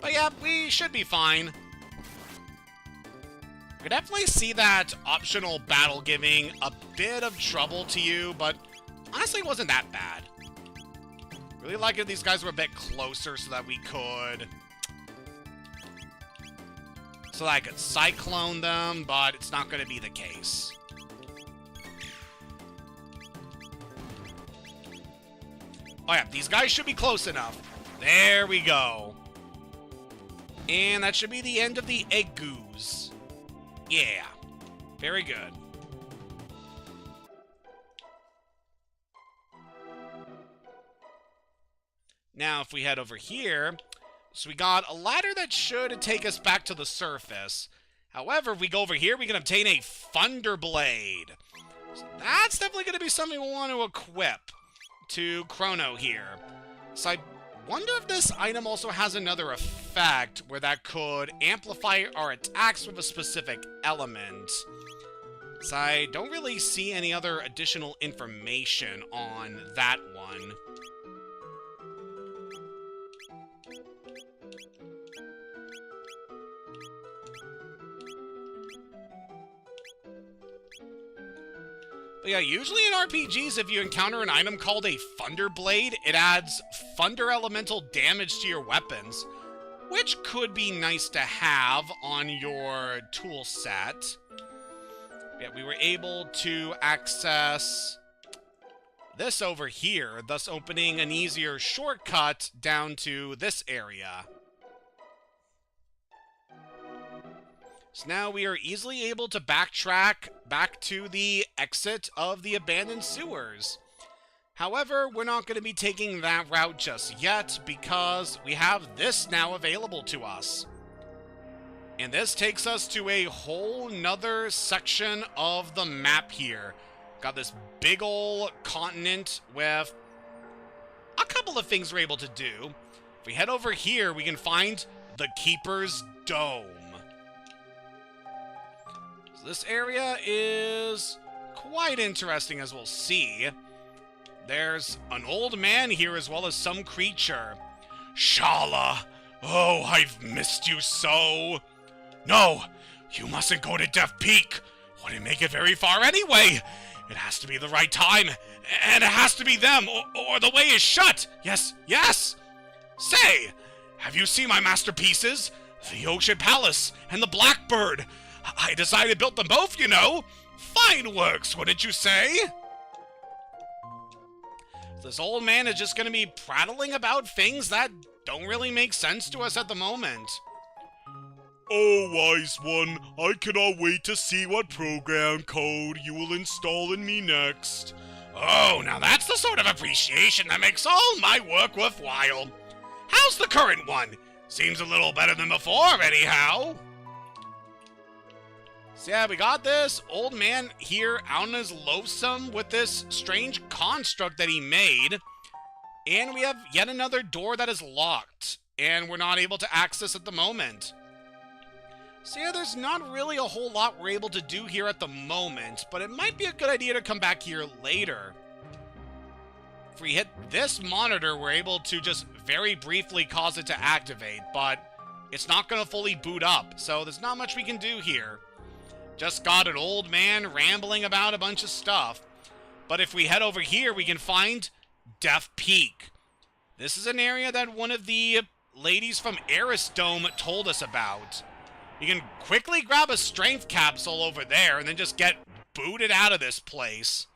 But yeah, we should be fine. I could definitely see that optional battle giving a bit of trouble to you, but honestly it wasn't that bad. Really like if these guys were a bit closer so that I could cyclone them, but it's not going to be the case. Oh yeah, these guys should be close enough. There we go. And that should be the end of the egg goos. Yeah. Very good. Now, if we head over here, so we got a ladder that should take us back to the surface. However, if we go over here, we can obtain a Thunder Blade. So that's definitely going to be something we want to equip to Chrono here. So I wonder if this item also has another effect where that could amplify our attacks with a specific element. So I don't really see any other additional information on that one. But yeah, usually in RPGs, if you encounter an item called a Thunder Blade, it adds thunder elemental damage to your weapons, which could be nice to have on your tool set. Yeah, we were able to access this over here, thus opening an easier shortcut down to this area. So now we are easily able to backtrack back to the exit of the abandoned sewers. However, we're not going to be taking that route just yet because we have this now available to us. And this takes us to a whole nother section of the map here. Got this big ol' continent with a couple of things we're able to do. If we head over here, we can find the Keeper's Dome. This area is quite interesting, as we'll see. There's an old man here as well as some creature. Shala! Oh, I've missed you so! No! You mustn't go to Death Peak! Wouldn't make it very far anyway! It has to be the right time, and it has to be them, or the way is shut! Yes, yes! Say! Have you seen my masterpieces? The Ocean Palace and the Blackbird! I decided to build them both, you know. Fine works, wouldn't you say? This old man is just going to be prattling about things that don't really make sense to us at the moment. Oh, wise one, I cannot wait to see what program code you will install in me next. Oh, now that's the sort of appreciation that makes all my work worthwhile. How's the current one? Seems a little better than before, anyhow. So yeah, we got this old man here out on his lonesome with this strange construct that he made. And we have yet another door that is locked, and we're not able to access at the moment. So yeah, there's not really a whole lot we're able to do here at the moment, but it might be a good idea to come back here later. If we hit this monitor, we're able to just very briefly cause it to activate, but it's not going to fully boot up, so there's not much we can do here. Just got an old man rambling about a bunch of stuff. But if we head over here, we can find Death Peak. This is an area that one of the ladies from Dome told us about. You can quickly grab a strength capsule over there and then just get booted out of this place.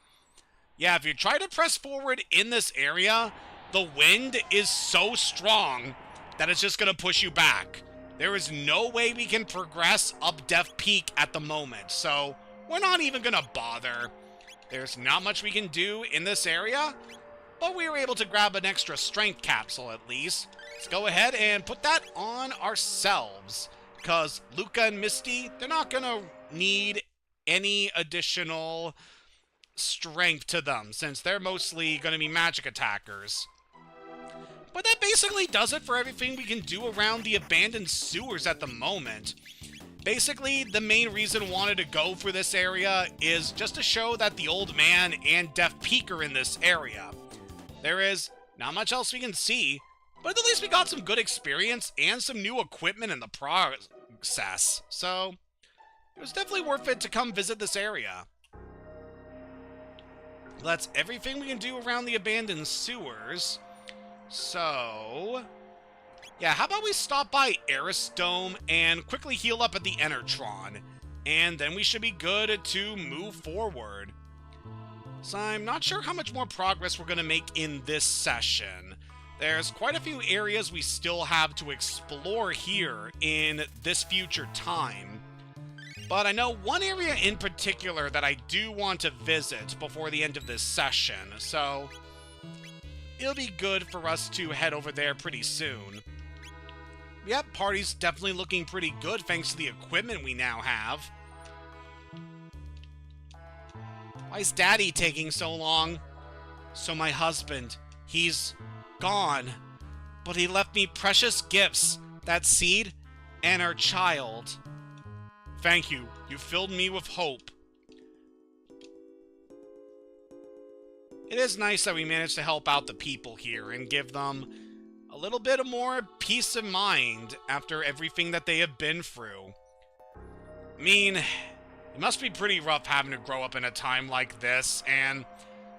Yeah, if you try to press forward in this area, the wind is so strong that it's just going to push you back. There is no way we can progress up Death Peak at the moment, so we're not even going to bother. There's not much we can do in this area, but we were able to grab an extra strength capsule at least. Let's go ahead and put that on ourselves, because Luca and Misty, they're not going to need any additional strength to them, since they're mostly going to be magic attackers. But that basically does it for everything we can do around the abandoned sewers at the moment. Basically, the main reason I wanted to go for this area is just to show that the Old Man and Death Peak are in this area. There is not much else we can see, but at least we got some good experience and some new equipment in the process. So, it was definitely worth it to come visit this area. That's everything we can do around the abandoned sewers. So, yeah, how about we stop by Dome and quickly heal up at the Enertron, and then we should be good to move forward. So I'm not sure how much more progress we're going to make in this session. There's quite a few areas we still have to explore here in this future time. But I know one area in particular that I do want to visit before the end of this session, so it'll be good for us to head over there pretty soon. Yep, party's definitely looking pretty good thanks to the equipment we now have. Why is Daddy taking so long? So my husband, he's gone. But he left me precious gifts, that seed, and our child. Thank you. You filled me with hope. It is nice that we managed to help out the people here and give them a little bit of more peace of mind after everything that they have been through. I mean, it must be pretty rough having to grow up in a time like this, and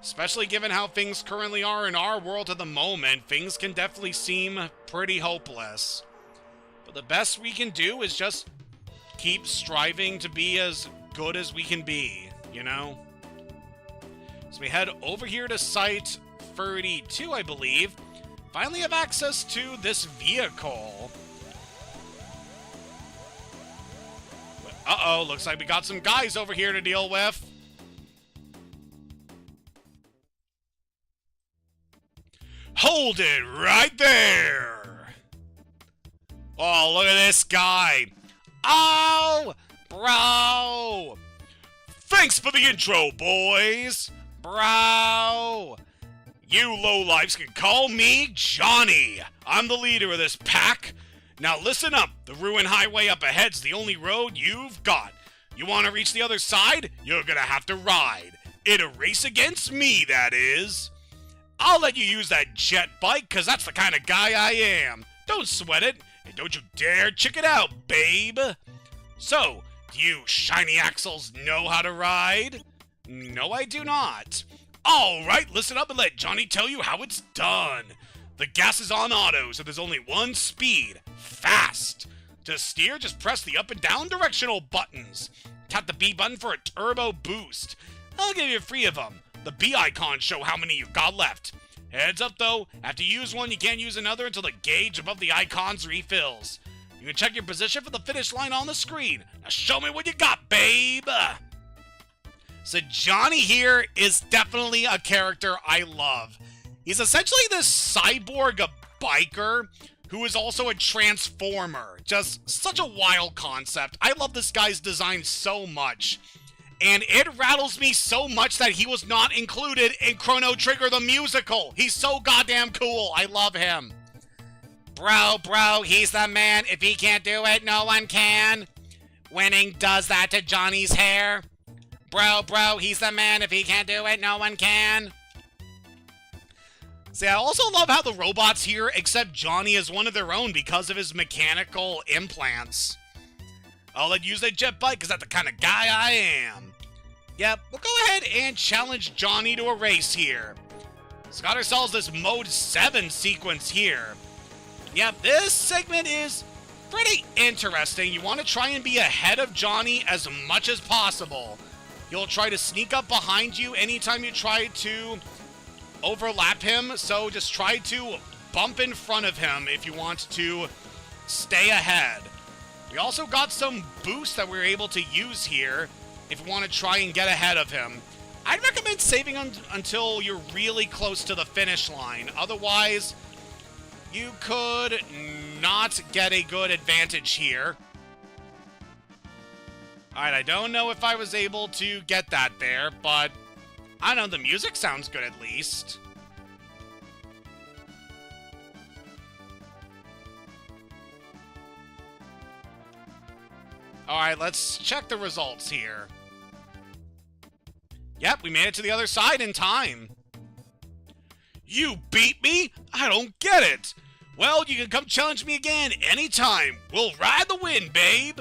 especially given how things currently are in our world at the moment, things can definitely seem pretty hopeless. But the best we can do is just keep striving to be as good as we can be, you know? So we head over here to Site 32, I believe. Finally have access to this vehicle. Uh-oh, looks like we got some guys over here to deal with. Hold it right there! Oh, look at this guy. Oh, bro! Thanks for the intro, boys! Bro! You lowlifes can call me Johnny. I'm the leader of this pack. Now listen up. The ruined highway up ahead's the only road you've got. You want to reach the other side? You're gonna have to ride. In a race against me, that is. I'll let you use that jet bike, cause that's the kind of guy I am. Don't sweat it, and don't you dare check it out, babe. So, do you shiny axles know how to ride? No, I do not. Alright, listen up and let Johnny tell you how it's done. The gas is on auto, so there's only one speed. Fast. To steer, just press the up and down directional buttons. Tap the B button for a turbo boost. I'll give you 3 of them. The B icons show how many you've got left. Heads up though, after you use one, you can't use another until the gauge above the icons refills. You can check your position for the finish line on the screen. Now show me what you got, babe! So Johnny here is definitely a character I love. He's essentially this cyborg biker who is also a transformer. Just such a wild concept. I love this guy's design so much. And it rattles me so much that he was not included in Chrono Trigger the musical. He's so goddamn cool. I love him. Bro, he's the man. If he can't do it, no one can. Winning does that to Johnny's hair. Bro, he's the man. If he can't do it, no one can. See, I also love how the robots here accept Johnny as one of their own because of his mechanical implants. I'll let you use that jet bike because that's the kind of guy I am. Yep, we'll go ahead and challenge Johnny to a race here. Let's got ourselves this Mode 7 sequence here. Yeah, this segment is pretty interesting. You want to try and be ahead of Johnny as much as possible. You'll try to sneak up behind you anytime you try to overlap him, so just try to bump in front of him if you want to stay ahead. We also got some boosts that we're able to use here if we want to try and get ahead of him. I'd recommend saving until you're really close to the finish line. Otherwise, you could not get a good advantage here. Alright, I don't know if I was able to get that there, but I don't know, the music sounds good at least. Alright, let's check the results here. Yep, we made it to the other side in time. You beat me? I don't get it. Well, you can come challenge me again anytime. We'll ride the wind, babe.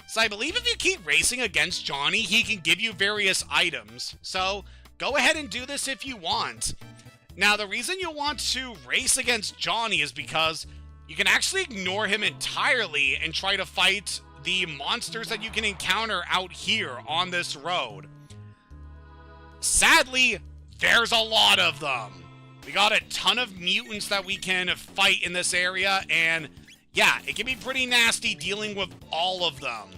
So I believe if you keep racing against Johnny, he can give you various items. So go ahead and do this if you want. Now, the reason you'll want to race against Johnny is because you can actually ignore him entirely and try to fight the monsters that you can encounter out here on this road. Sadly, there's a lot of them. We got a ton of mutants that we can fight in this area, and yeah, it can be pretty nasty dealing with all of them.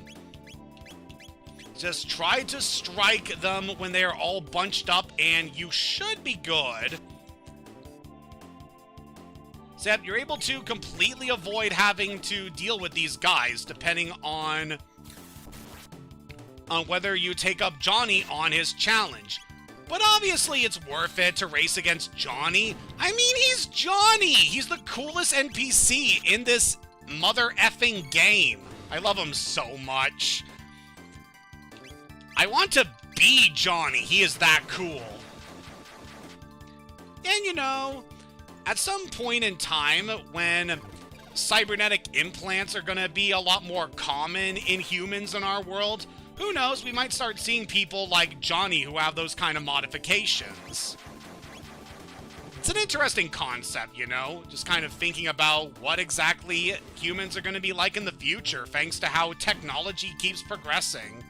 Just try to strike them when they're all bunched up, and you should be good. So you're able to completely avoid having to deal with these guys, depending on whether you take up Johnny on his challenge. But obviously it's worth it to race against Johnny. I mean, he's Johnny! He's the coolest NPC in this mother effing game. I love him so much. I want to be Johnny. He is that cool. And you know, at some point in time when cybernetic implants are going to be a lot more common in humans in our world, who knows, we might start seeing people like Johnny who have those kind of modifications. It's an interesting concept, you know, just kind of thinking about what exactly humans are going to be like in the future, thanks to how technology keeps progressing.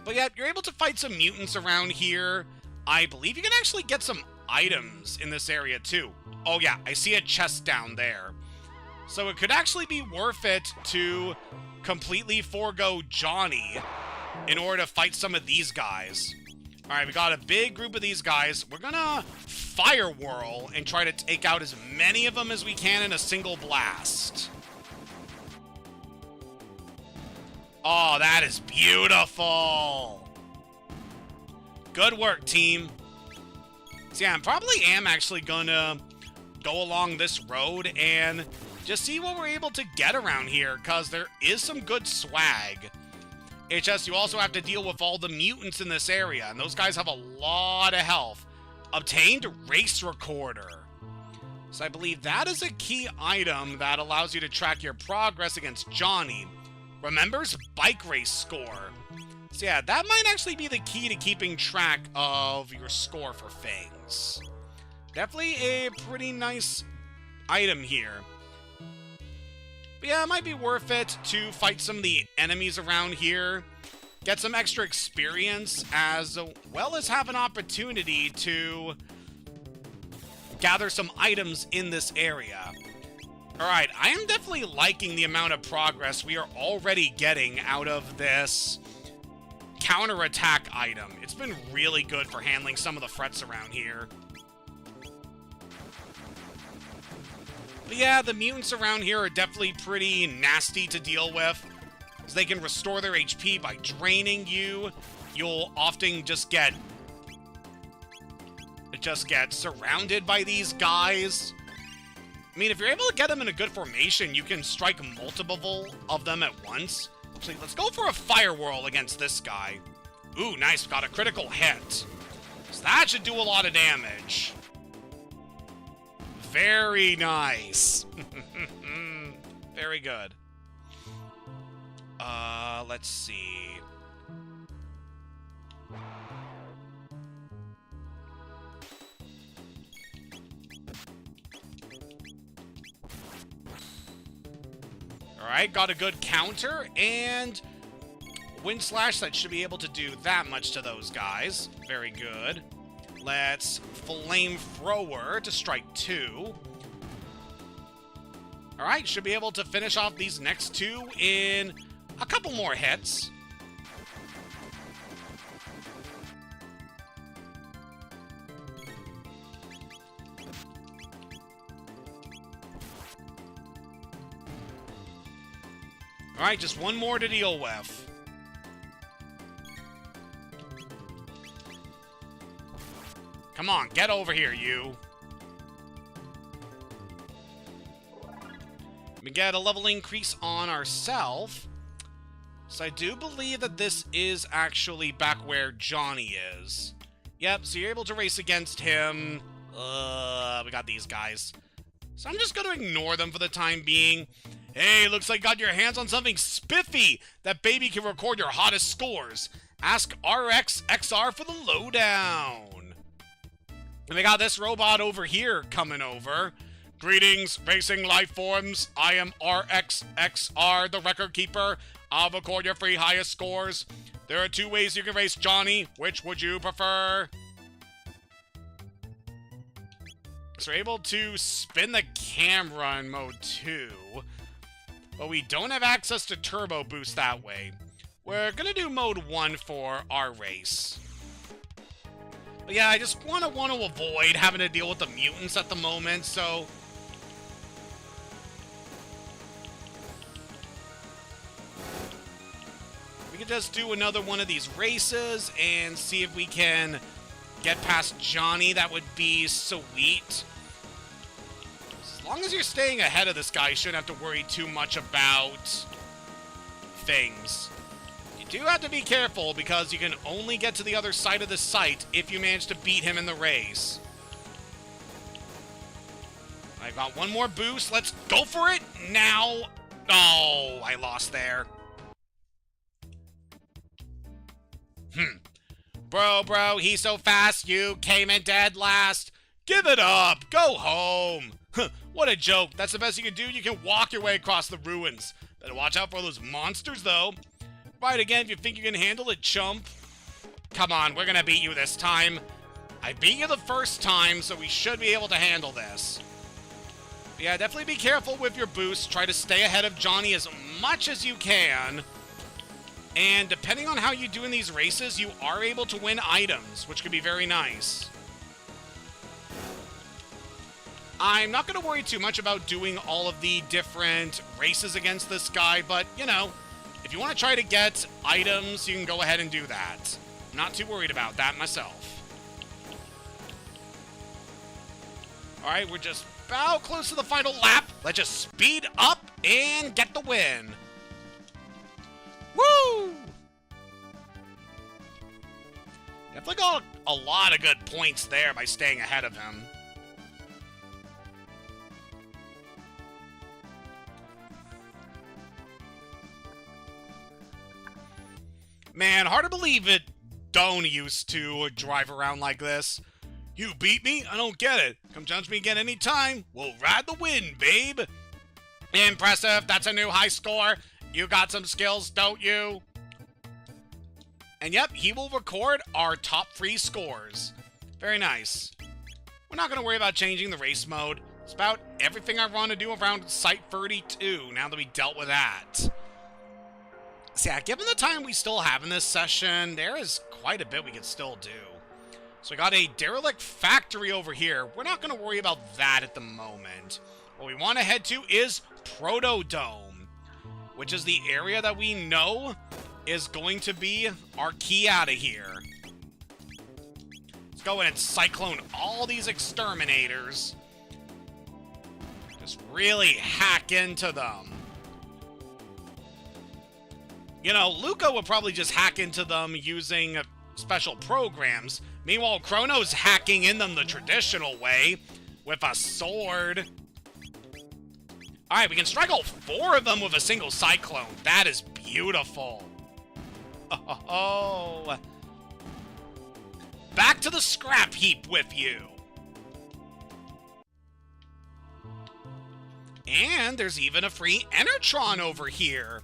But yeah, you're able to fight some mutants around here. I believe you can actually get some items in this area too. Oh yeah, I see a chest down there. So it could actually be worth it to completely forego Johnny in order to fight some of these guys. Alright, we got a big group of these guys. We're gonna fire whirl and try to take out as many of them as we can in a single blast. Oh, that is beautiful! Good work, team. So yeah, I probably am actually gonna go along this road and just see what we're able to get around here, because there is some good swag. It's just you also have to deal with all the mutants in this area, and those guys have a lot of health. Obtained race recorder. So I believe that is a key item that allows you to track your progress against Johnny. Remembers bike race score. So yeah, that might actually be the key to keeping track of your score for things. Definitely a pretty nice item here. But yeah, it might be worth it to fight some of the enemies around here, get some extra experience, as well as have an opportunity to gather some items in this area. Alright, I am definitely liking the amount of progress we are already getting out of this counterattack item. It's been really good for handling some of the threats around here. But yeah, the mutants around here are definitely pretty nasty to deal with. So they can restore their HP by draining you. You'll often just get surrounded by these guys. I mean, if you're able to get them in a good formation, you can strike multiple of them at once. Actually, let's go for a fire whirl against this guy. Ooh, nice, got a critical hit. So that should do a lot of damage. Very nice. Very good. Let's see. Alright, got a good counter, and Wind Slash, that should be able to do that much to those guys. Very good. Let's Flame Thrower to strike 2. Alright, should be able to finish off these next 2 in a couple more hits. Alright, just one more to deal with. Come on, get over here, you. We get a level increase on ourselves. So I do believe that this is actually back where Johnny is. Yep, so you're able to race against him. We got these guys. So I'm just going to ignore them for the time being. Hey, looks like you got your hands on something spiffy. That baby can record your hottest scores. Ask RXXR for the lowdown. And we got this robot over here coming over. Greetings, racing life forms. I am RXXR, the record keeper. I'll record your free highest scores. There are 2 ways you can race Johnny. Which would you prefer? So we're able to spin the camera in mode 2. But we don't have access to turbo boost that way. We're gonna do mode 1 for our race. But yeah, I just want to avoid having to deal with the mutants at the moment, so... we could just do another one of these races and see if we can get past Johnny. That would be sweet. As long as you're staying ahead of this guy, you shouldn't have to worry too much about things. You do have to be careful because you can only get to the other side of the site if you manage to beat him in the race. I got one more boost. Let's go for it now. Oh, I lost there. Bro, he's so fast, you came in dead last. Give it up. Go home. What a joke. That's the best you can do. You can walk your way across the ruins. Better watch out for those monsters, though. Right again if you think you can handle it, chump. Come on, we're gonna beat you this time. I beat you the first time, so we should be able to handle this. But yeah, definitely be careful with your boost. Try to stay ahead of Johnny as much as you can. And depending on how you do in these races, you are able to win items, which could be very nice. I'm not going to worry too much about doing all of the different races against this guy, but, you know, if you want to try to get items, you can go ahead and do that. I'm not too worried about that myself. Alright, we're just about close to the final lap. Let's just speed up and get the win. Woo! Definitely got a lot of good points there by staying ahead of him. Man, hard to believe it. Doan used to drive around like this. You beat me? I don't get it. Come challenge me again anytime. We'll ride the wind, babe. Impressive. That's a new high score. You got some skills, don't you? And yep, he will record our top 3 scores. Very nice. We're not going to worry about changing the race mode. It's about everything I want to do around Site 32, now that we dealt with that. So yeah, given the time we still have in this session, there is quite a bit we can still do. So we got a derelict factory over here. We're not going to worry about that at the moment. What we want to head to is Protodome, which is the area that we know is going to be our key out of here. Let's go in and cyclone all these exterminators. Just really hack into them. You know, Luca would probably just hack into them using special programs. Meanwhile, Chrono's hacking in them the traditional way with a sword. Alright, we can strike all 4 of them with a single cyclone. That is beautiful. Oh. Back to the scrap heap with you. And there's even a free Enertron over here.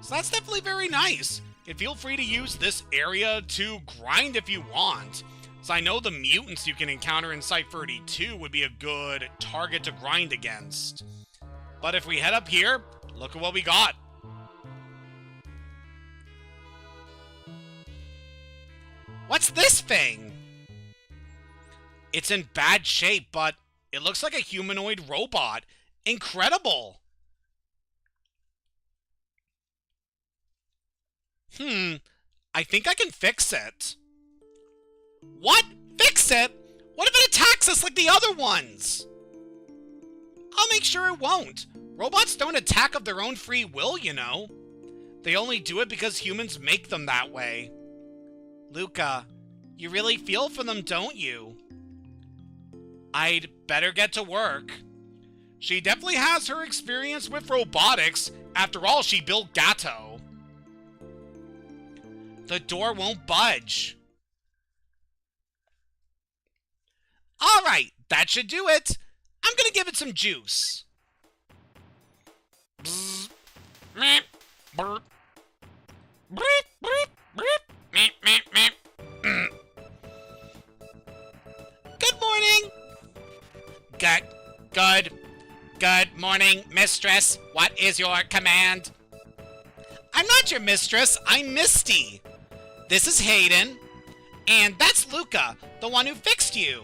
So that's definitely very nice. And feel free to use this area to grind if you want. So I know the mutants you can encounter in Site 32 would be a good target to grind against. But if we head up here, look at what we got. What's this thing? It's in bad shape, but it looks like a humanoid robot. Incredible! I think I can fix it. What? Fix it? What if it attacks us like the other ones? I'll make sure it won't. Robots don't attack of their own free will, you know. They only do it because humans make them that way. Luca, you really feel for them, don't you? I'd better get to work. She definitely has her experience with robotics. After all, she built Gato. The door won't budge. Alright, that should do it. I'm gonna give it some juice. Bzz. Meep. Burp. Breep, breep, breep. Meep, meep, meep. Good morning. Good morning, mistress. What is your command? I'm not your mistress, I'm Misty. This is Hayden. And that's Luca, the one who fixed you.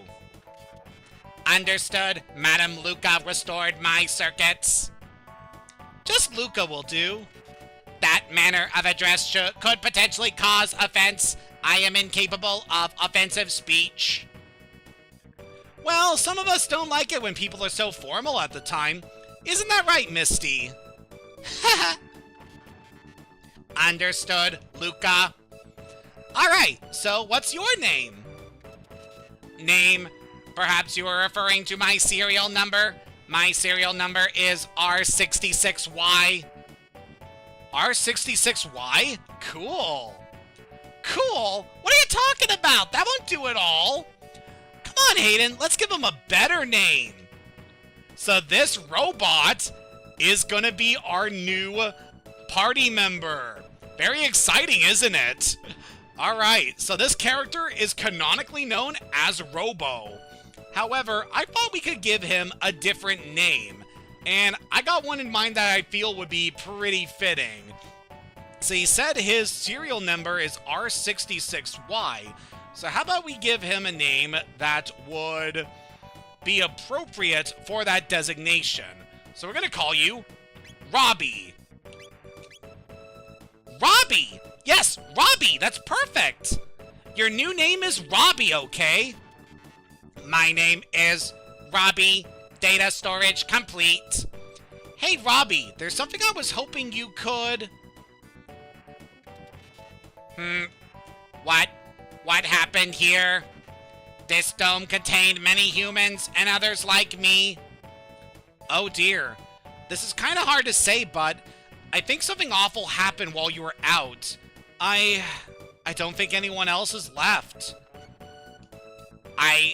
Understood. Madam Luca restored my circuits. Just Luca will do. That manner of address could potentially cause offense. I am incapable of offensive speech. Well, some of us don't like it when people are so formal at the time. Isn't that right, Misty? Understood, Luca. Alright, so what's your name? Name? Perhaps you are referring to my serial number? My serial number is R66Y. R66Y? Cool. Cool? What are you talking about? That won't do it all. Come on, Hayden, let's give him a better name. So this robot is gonna be our new party member. Very exciting, isn't it? Alright, so this character is canonically known as Robo. However, I thought we could give him a different name. And I got one in mind that I feel would be pretty fitting. So he said his serial number is R66Y. So how about we give him a name that would be appropriate for that designation. So we're gonna call you Robbie. Robbie! Yes, Robbie! That's perfect! Your new name is Robbie, okay? My name is Robbie. Data storage complete. Hey, Robbie, there's something I was hoping you could... What happened here? This dome contained many humans and others like me. Oh dear. This is kind of hard to say, but I think something awful happened while you were out. I don't think anyone else is left. I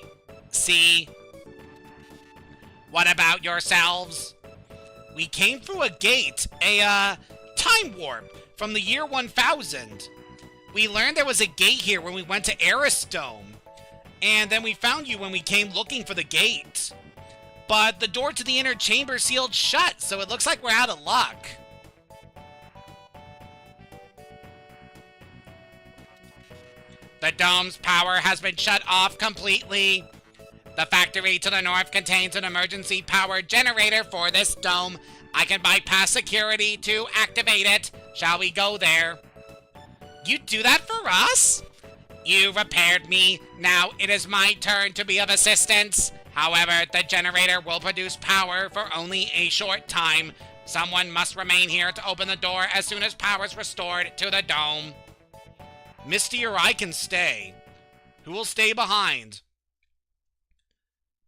see. What about yourselves? We came through a gate, a time warp from the year 1000. We learned there was a gate here when we went to Eris Dome. And then we found you when we came looking for the gate. But the door to the inner chamber sealed shut, so it looks like we're out of luck. The dome's power has been shut off completely. The factory to the north contains an emergency power generator for this dome. I can bypass security to activate it. Shall we go there? You do that for us? You repaired me. Now it is my turn to be of assistance. However, the generator will produce power for only a short time. Someone must remain here to open the door as soon as power is restored to the dome. Misty or I can stay. Who will stay behind?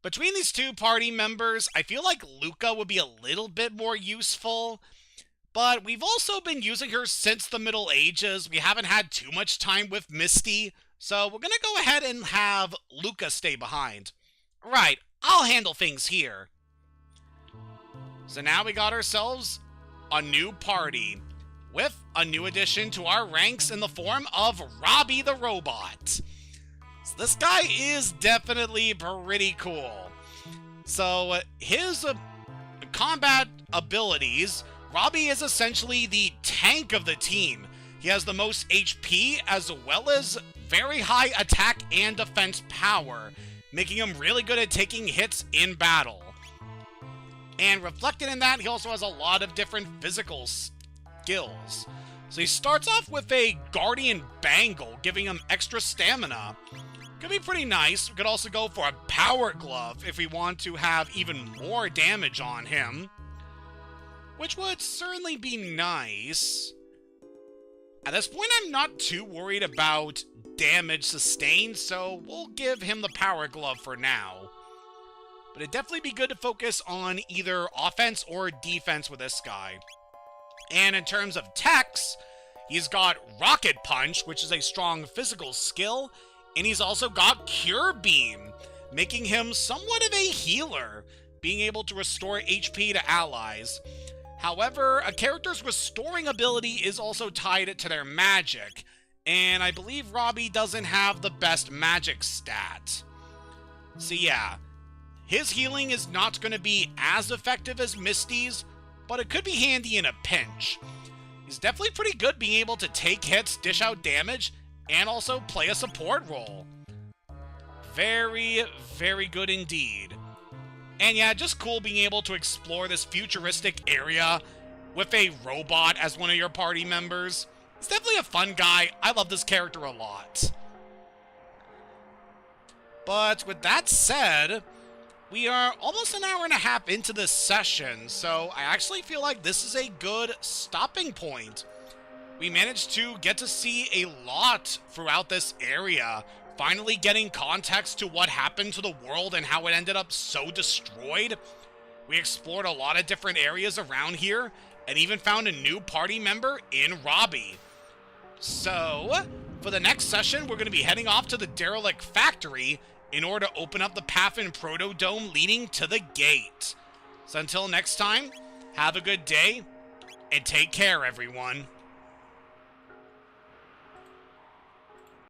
Between these two party members, I feel like Luca would be a little bit more useful. But we've also been using her since the Middle Ages. We haven't had too much time with Misty. So we're going to go ahead and have Luca stay behind. Right, I'll handle things here. So now we got ourselves a new party with a new addition to our ranks in the form of Robbie the Robot. So this guy is definitely pretty cool. So his combat abilities, Robbie is essentially the tank of the team. He has the most HP as well as very high attack and defense power, making him really good at taking hits in battle. And reflected in that, he also has a lot of different physical skills. So he starts off with a Guardian Bangle, giving him extra stamina. Could be pretty nice. We could also go for a Power Glove if we want to have even more damage on him, which would certainly be nice. At this point, I'm not too worried about damage sustained, so we'll give him the Power Glove for now. But it'd definitely be good to focus on either offense or defense with this guy. And in terms of techs, he's got Rocket Punch, which is a strong physical skill, and he's also got Cure Beam, making him somewhat of a healer, being able to restore HP to allies. However, a character's restoring ability is also tied to their magic, and I believe Robbie doesn't have the best magic stat. So yeah, his healing is not going to be as effective as Misty's, but it could be handy in a pinch. He's definitely pretty good being able to take hits, dish out damage, and also play a support role. Very, very good indeed. And yeah, just cool being able to explore this futuristic area with a robot as one of your party members. He's definitely a fun guy. I love this character a lot. But with that said, we are almost an hour and a half into this session, so I actually feel like this is a good stopping point. We managed to get to see a lot throughout this area, finally getting context to what happened to the world and how it ended up so destroyed. We explored a lot of different areas around here, and even found a new party member in Robbie. So, for the next session, we're going to be heading off to the derelict factory in order to open up the path in Proto Dome leading to the gate. So until next time, have a good day, and take care, everyone.